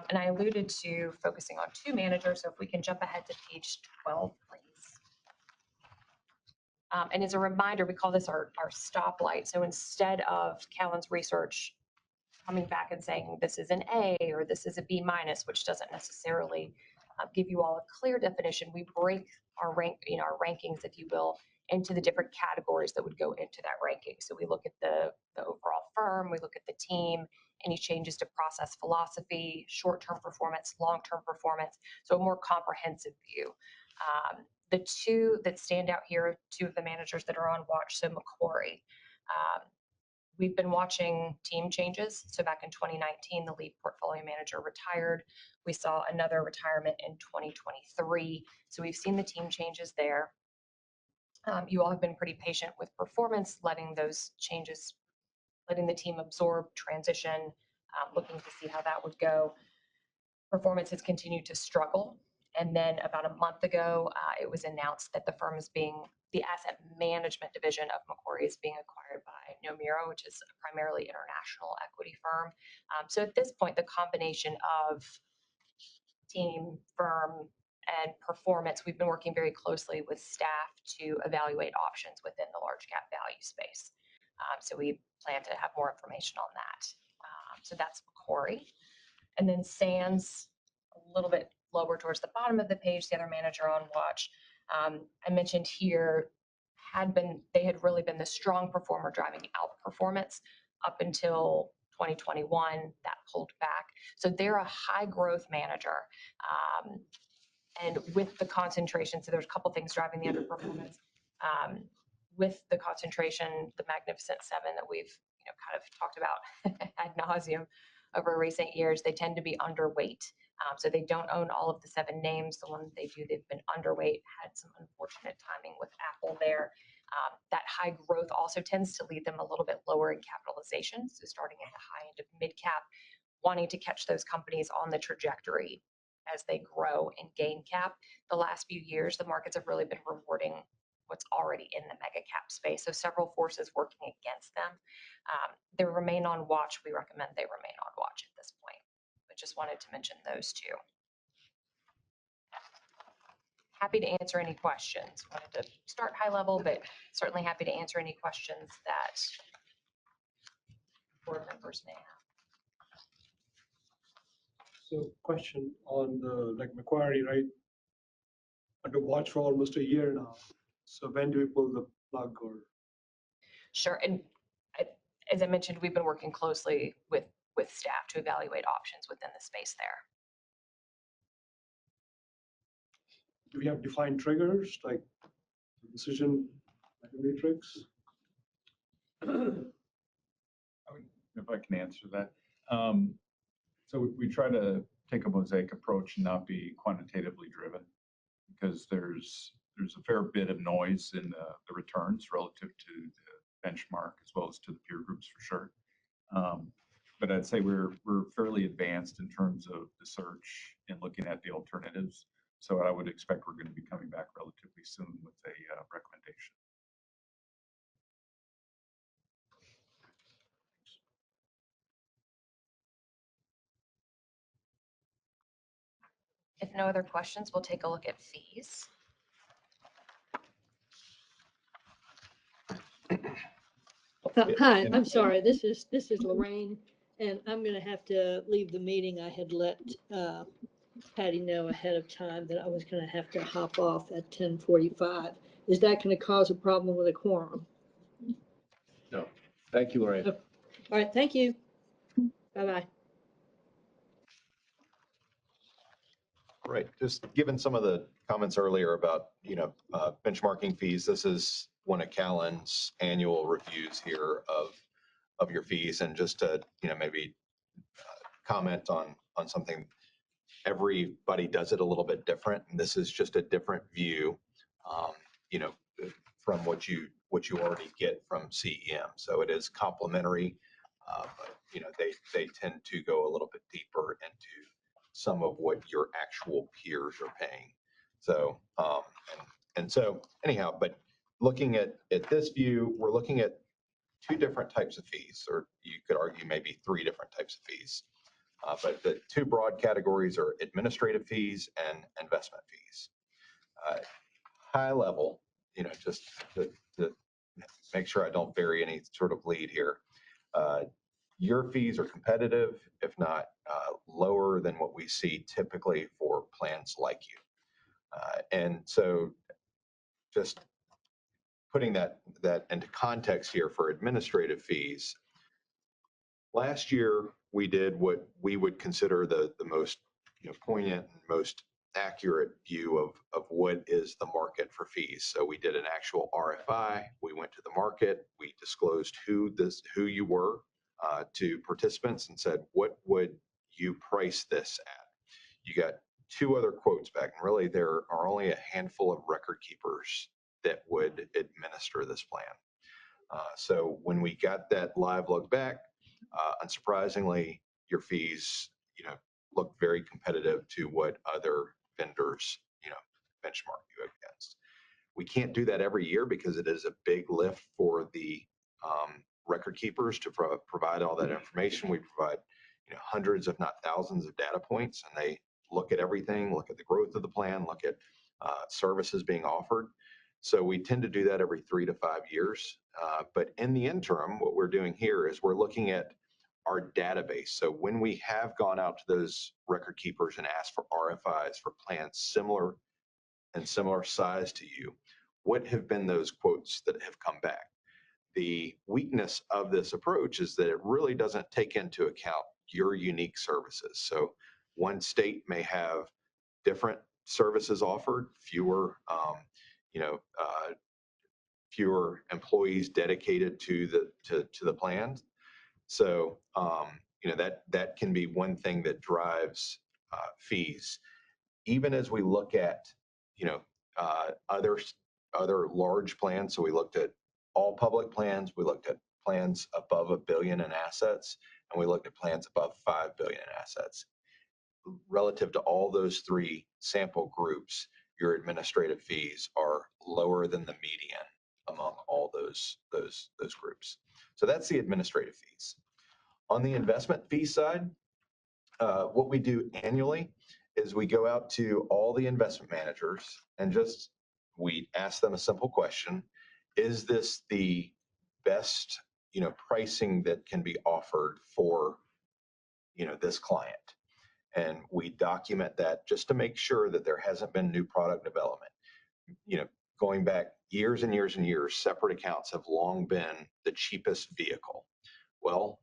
Speaker 18: And I alluded to focusing on 2 managers. So if we can jump ahead to page 12, please. And as a reminder, we call this our stoplight. So instead of Callan's research coming back and saying this is an A or this is a B minus, which doesn't necessarily give you all a clear definition, we break our our rankings, if you will, into the different categories that would go into that ranking. So we look at the overall firm, we look at the team, any changes to process philosophy, short-term performance, long-term performance. So a more comprehensive view. The 2 that stand out here, 2 of the managers that are on watch, so Macquarie. We've been watching team changes. So back in 2019, the lead portfolio manager retired. We saw another retirement in 2023. So we've seen the team changes there. You all have been pretty patient with performance, letting those changes, letting the team absorb, transition, looking to see how that would go. Performance has continued to struggle. And then about a month ago, it was announced that the asset management division of Macquarie is being acquired by Nomura, which is a primarily international equity firm. So at this point, the combination of team, firm, and performance, we've been working very closely with staff to evaluate options within the large cap value space. So we plan to have more information on that. So that's Macquarie. And then Sands, a little bit lower towards the bottom of the page, the other manager on watch. I mentioned here, they had really been the strong performer driving outperformance up until 2021. That pulled back. So they're a high growth manager. And with the concentration, so there's a couple things driving the underperformance. With the concentration, the Magnificent Seven that we've kind of talked about ad nauseum over recent years, they tend to be underweight. So they don't own all of the 7 names. The ones they do, they've been underweight, had some unfortunate timing with Apple there. That high growth also tends to lead them a little bit lower in capitalization. So starting at the high end of mid cap, wanting to catch those companies on the trajectory as they grow and gain cap. The last few years, the markets have really been rewarding what's already in the mega cap space. So several forces working against them. They remain on watch. We recommend they remain on watch at this point. But just wanted to mention those 2. Happy to answer any questions. Wanted to start high level, but certainly happy to answer any questions that board members may have.
Speaker 4: So question on like Macquarie, right? Under watch for almost a year now. So when do we pull the plug or?
Speaker 18: Sure. And as I mentioned, we've been working closely with staff to evaluate options within the space there.
Speaker 4: Do we have defined triggers like decision matrix?
Speaker 14: If I can answer that. So we try to take a mosaic approach and not be quantitatively driven. because there's a fair bit of noise in the returns relative to the benchmark as well as to the peer groups for sure. But I'd say we're fairly advanced in terms of the search and looking at the alternatives. So I would expect we're going to be coming back relatively soon with a recommendation.
Speaker 18: If no other questions, we'll take a look at fees.
Speaker 7: Hi, I'm sorry. This is Lorraine, and I'm going to have to leave the meeting. I had let Patty know ahead of time that I was going to have to hop off at 10:45. Is that going to cause a problem with a quorum?
Speaker 1: No. Thank you, Lorraine.
Speaker 7: All right, thank you. Bye-bye.
Speaker 17: Right. Just given some of the comments earlier about, benchmarking fees, this is one of Callan's annual reviews here of your fees. And just to, maybe comment on something, everybody does it a little bit different. And this is just a different view, you know, from what you already get from CEM. So it is complementary, but, they tend to go a little bit deeper into some of what your actual peers are paying. So, and so anyhow, but looking at this view, we're looking at two different types of fees, or you could argue maybe three different types of fees. But the two broad categories are administrative fees and investment fees. High level, just to make sure I don't bury any sort of lead here. Your fees are competitive, if not lower than what we see typically for plans like you. And so just putting that into context here for administrative fees, last year we did what we would consider the most poignant and most accurate view of what is the market for fees. So we did an actual RFI. We went to the market. We disclosed who you were to participants and said, what would you price this at? You got two other quotes back, and really there are only a handful of record keepers that would administer this plan. So when we got that live look back, unsurprisingly, your fees, look very competitive to what other vendors, benchmark you against. We can't do that every year because it is a big lift for the record keepers to provide all that information. We provide, hundreds, if not thousands, of data points, and they look at everything, look at the growth of the plan, look at services being offered. So we tend to do that every 3 to 5 years. But in the interim, what we're doing here is we're looking at our database. So when we have gone out to those record keepers and asked for RFIs for plans similar size to you, what have been those quotes that have come back? The weakness of this approach is that it really doesn't take into account your unique services. So one state may have different services offered, fewer employees dedicated to the plans. So that can be one thing that drives fees. Even as we look at other large plans, so we looked at all public plans, we looked at plans above $1 billion in assets, and we looked at plans above $5 billion in assets. Relative to all those three sample groups, your administrative fees are lower than the median among all those groups. So that's the administrative fees. On the investment fee side, what we do annually is we go out to all the investment managers and we ask them a simple question: is this the best pricing that can be offered for this client? And we document that just to make sure that there hasn't been new product development. Going back years and years and years, separate accounts have long been the cheapest vehicle. Well,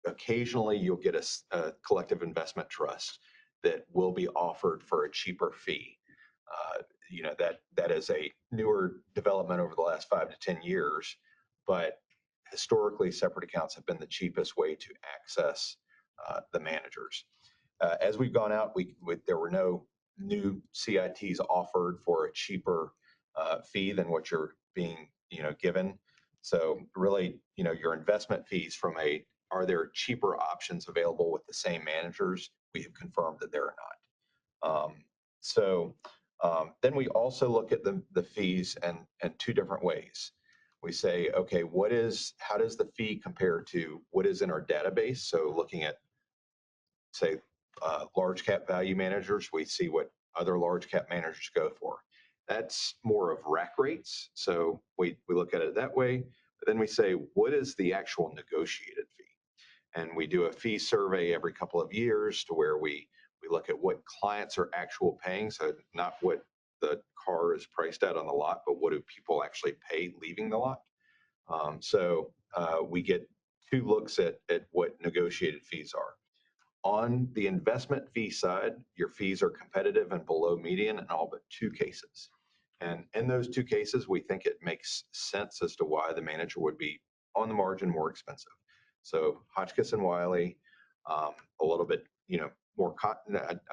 Speaker 17: occasionally you'll get a collective investment trust that will be offered for a cheaper fee. That is a newer development over the last 5 to 10 years, but historically separate accounts have been the cheapest way to access the managers. As we've gone out, there were no new CITs offered for a cheaper fee than what you're being, given. So really, your investment fees are there cheaper options available with the same managers? We have confirmed that there are not. Then we also look at the fees in two different ways. We say, okay, how does the fee compare to what is in our database? So looking at, say, large cap value managers, we see what other large cap managers go for. That's more of rack rates. So we look at it that way. But then we say, what is the actual negotiated fee? And we do a fee survey every couple of years to where we look at what clients are actual paying. So not what the car is priced at on the lot, but what do people actually pay leaving the lot? We get two looks at what negotiated fees are. On the investment fee side, your fees are competitive and below median in all but two cases. And in those two cases, we think it makes sense as to why the manager would be on the margin more expensive. So Hotchkiss and Wiley, a little bit, more, I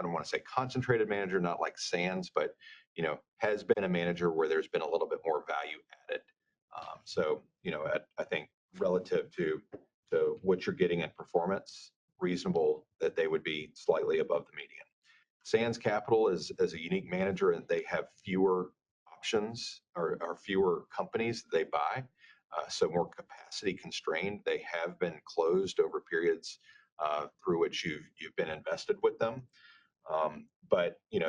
Speaker 17: don't want to say concentrated manager, not like Sands, but, has been a manager where there's been a little bit more value added. I think relative to what you're getting in performance, reasonable that they would be slightly above the median. Sands Capital is a unique manager and they have fewer options or fewer companies that they buy. So more capacity constrained. They have been closed over periods through which you've been invested with them.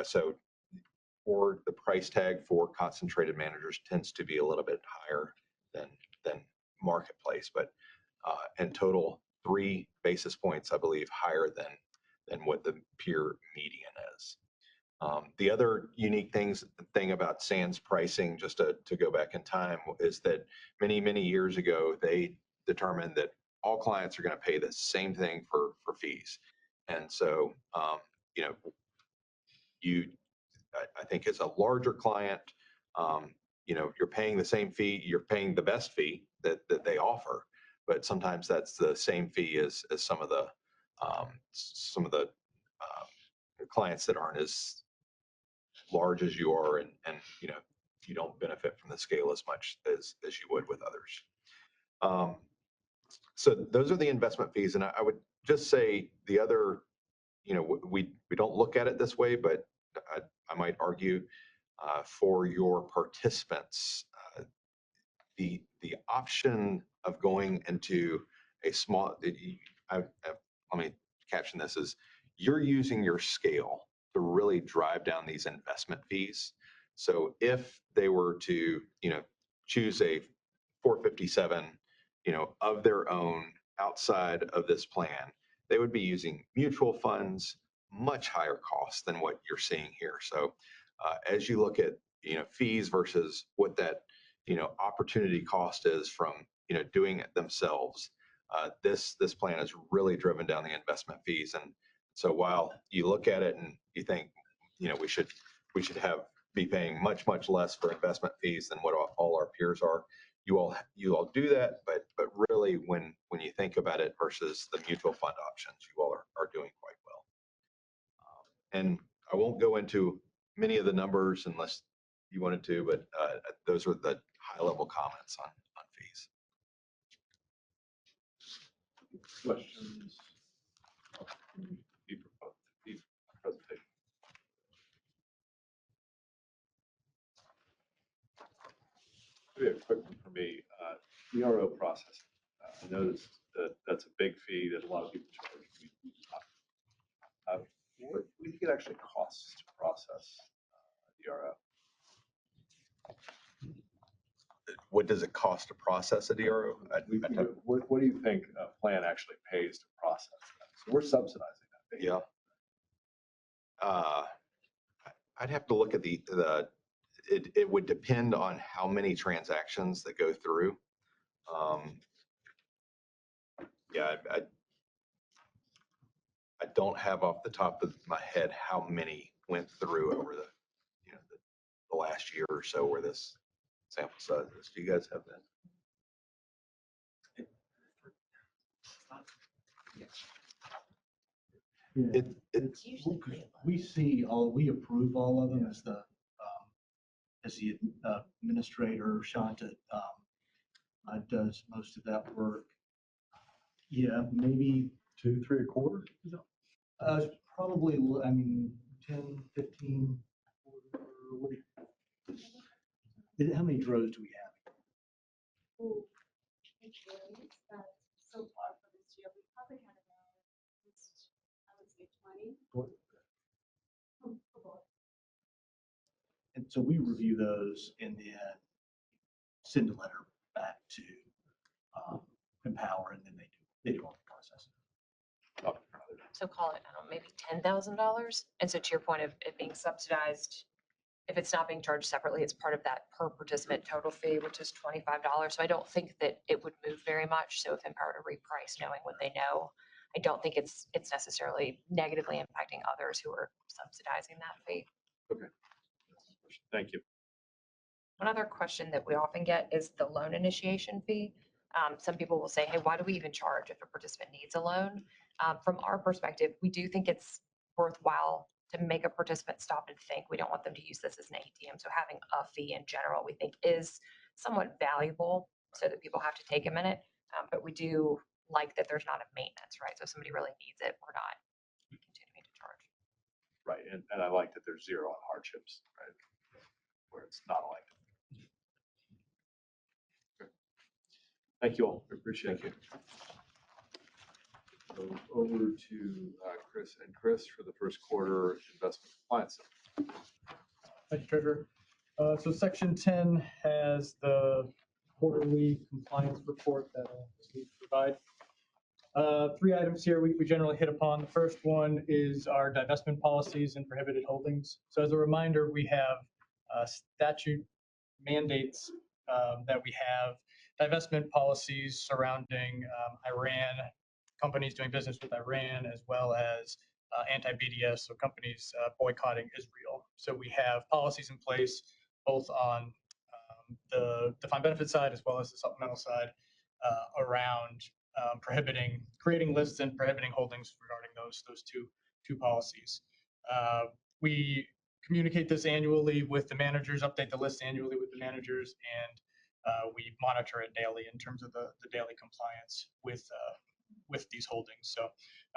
Speaker 17: So or the price tag for concentrated managers tends to be a little bit higher than marketplace, but in total 3 basis points, I believe, higher than what the peer median is. The other unique thing about Sands pricing, just to go back in time, is that many years ago they determined that all clients are going to pay the same thing for fees, and so I think as a larger client, you're paying the same fee, you're paying the best fee that they offer, but sometimes that's the same fee as some of the clients that aren't as large as you are, and you don't benefit from the scale as much as you would with others. So those are the investment fees, and I would just say the other, we don't look at it this way, but I might argue for your participants, the option of going into a small, let me caption this as you're using your scale to really drive down these investment fees. So if they were to, choose a 457, of their own outside of this plan, they would be using mutual funds, much higher costs than what you're seeing here. So as you look at, fees versus what that, opportunity cost is from, doing it themselves, this plan has really driven down the investment fees. And so while you look at it and you think, we should be paying much less for investment fees than what all our peers are, you all do that, but really when you think about it versus the mutual fund options, you all are doing quite well. And I won't go into many of the numbers unless you wanted to, but those are the high level comments on fees.
Speaker 1: Questions? Presentation. Maybe a quick one for me. ERO processing. I noticed that that's a big fee that a lot of people charge. What do you think it actually costs to process DRO?
Speaker 17: What does it cost to process a DRO?
Speaker 1: What do you think a plan actually pays to process that? So we're subsidizing that fee.
Speaker 17: Yeah. I'd have to look at it would depend on how many transactions that go through. Yeah, I don't have off the top of my head how many went through over the last year or so where this sample size is. Do you guys have that?
Speaker 13: Yeah,
Speaker 17: It's
Speaker 18: usually
Speaker 13: we approve all of them as the administrator. Shanta does most of that work. Yeah, maybe
Speaker 8: 2, 3 a quarter?
Speaker 13: probably, 10, 15. How many droves do we have?
Speaker 19: So far for this year, we probably had about, I would say 20.
Speaker 13: And so we review those and then send a letter back to Empower, and then they do all the processing.
Speaker 18: So call it, I don't know, maybe $10,000. And so to your point of it being subsidized, if it's not being charged separately, it's part of that per participant total fee, which is $25. So I don't think that it would move very much. So if Empower to reprice knowing what they know, I don't think it's necessarily negatively impacting others who are subsidizing that fee.
Speaker 1: Okay. Thank you.
Speaker 18: One other question that we often get is the loan initiation fee. Some people will say, hey, why do we even charge if a participant needs a loan? From our perspective, we do think it's worthwhile to make a participant stop and think. We don't want them to use this as an ATM. So having a fee in general, we think is somewhat valuable so that people have to take a minute. But we do like that there's not a maintenance, right? So if somebody really needs it, we're not continuing to charge.
Speaker 1: Right, and I like that there's zero on hardships, right? Where it's not elective. Thank you all. We appreciate it. So over to Chris and Chris for the first quarter investment compliance.
Speaker 2: Thank you, Treasurer. So section 10 has the quarterly compliance report that we provide. 3 items here we generally hit upon. The first one is our divestment policies and prohibited holdings. So as a reminder, we have statute mandates that we have divestment policies surrounding Iran, companies doing business with Iran, as well as anti-BDS, so companies boycotting Israel. So we have policies in place both on the defined benefit side as well as the supplemental side around creating lists and prohibiting holdings regarding those two policies. We communicate this annually with the managers, update the list annually with the managers, and we monitor it daily in terms of the daily compliance with these holdings. So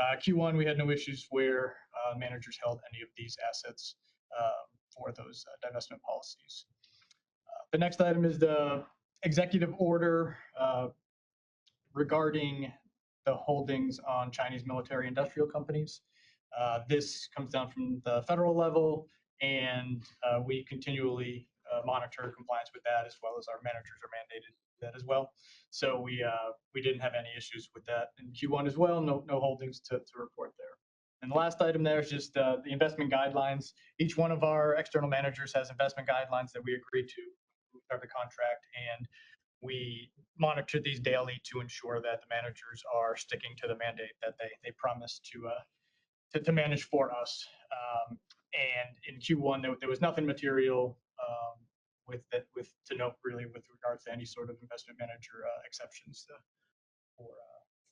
Speaker 2: Q1, we had no issues where managers held any of these assets for those divestment policies. The next item is the executive order regarding the holdings on Chinese military industrial companies. This comes down from the federal level, and we continually monitor compliance with that, as well as our managers are mandated that as well. So we didn't have any issues with that in Q1 as well. No holdings to report there. And the last item there is just the investment guidelines. Each one of our external managers has investment guidelines that we agree to with the contract, and we monitor these daily to ensure that the managers are sticking to the mandate that they promised to manage for us. And in Q1, there was nothing material to note really with regards to any sort of investment manager exceptions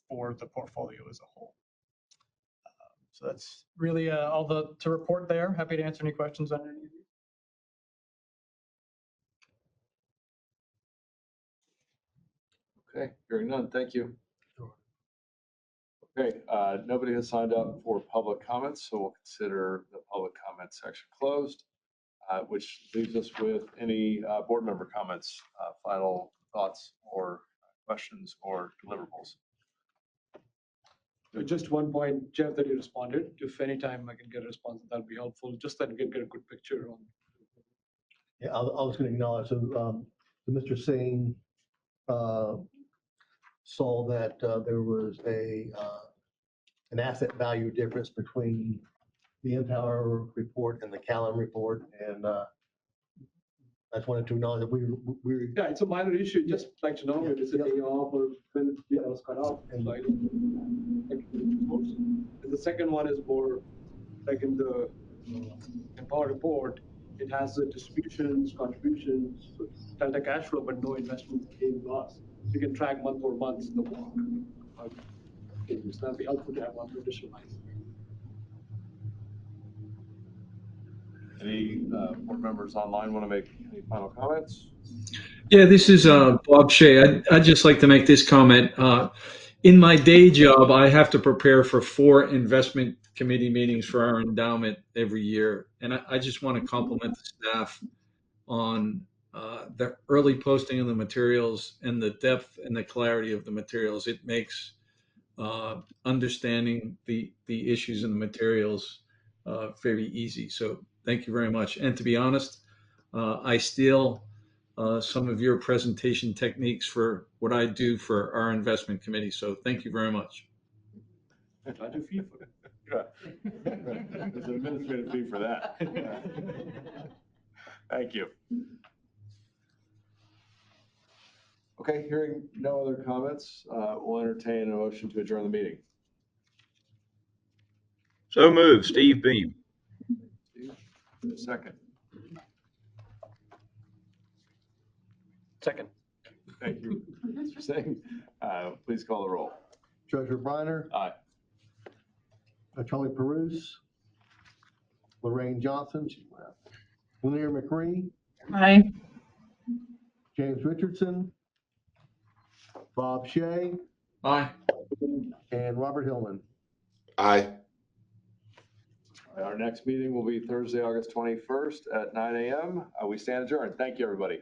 Speaker 2: for the portfolio as a whole. So that's really all to report there. Happy to answer any questions on any of these.
Speaker 1: Okay, hearing none, thank you. Okay, nobody has signed up for public comments, so we'll consider the public comment section closed, which leaves us with any board member comments, final thoughts or questions or deliverables.
Speaker 4: Just one point, Jeff, that you responded. If anytime I can get a response, that'd be helpful, just that we can get a good picture on.
Speaker 8: Yeah, I was going to acknowledge, so Mr. Singh saw that there was an asset value difference between the Empower report and the Callum report, and I just wanted to acknowledge that we
Speaker 4: Yeah, it's a minor issue. Just like to know if it's a day off or when the data was cut off. And the second one is more like in the Empower report, it has the distributions, contributions, delta cash flow, but no investment gain loss. You can track month over month the walk. So that'd be helpful to have one additional line.
Speaker 1: Any board members online want to make any final comments?
Speaker 10: Yeah, this is Bob Shea. I'd just like to make this comment. In my day job, I have to prepare for 4 investment committee meetings for our endowment every year. And I just want to compliment the staff on the early posting of the materials and the depth and the clarity of the materials. It makes understanding the issues in the materials very easy. So thank you very much. And to be honest, I steal some of your presentation techniques for what I do for our investment committee. So thank you very much.
Speaker 1: I do fee for it. There's an administrative fee for that. Thank you. Okay, hearing no other comments, we'll entertain a motion to adjourn the meeting.
Speaker 11: So moved, Steve Beam.
Speaker 1: Second.
Speaker 15: Second.
Speaker 1: Thank you, Mr. Singh. Please call the roll.
Speaker 8: Treasurer Briner,
Speaker 1: Aye.
Speaker 8: Charlie Peruse, Lorraine Johnson, Lanier McCree,
Speaker 12: Aye.
Speaker 8: James Richardson, Bob Shea,
Speaker 10: Aye.
Speaker 8: and Robert Hillman.
Speaker 5: Aye.
Speaker 1: Our next meeting will be Thursday, August 21st at 9 a.m. We stand adjourned. Thank you, everybody.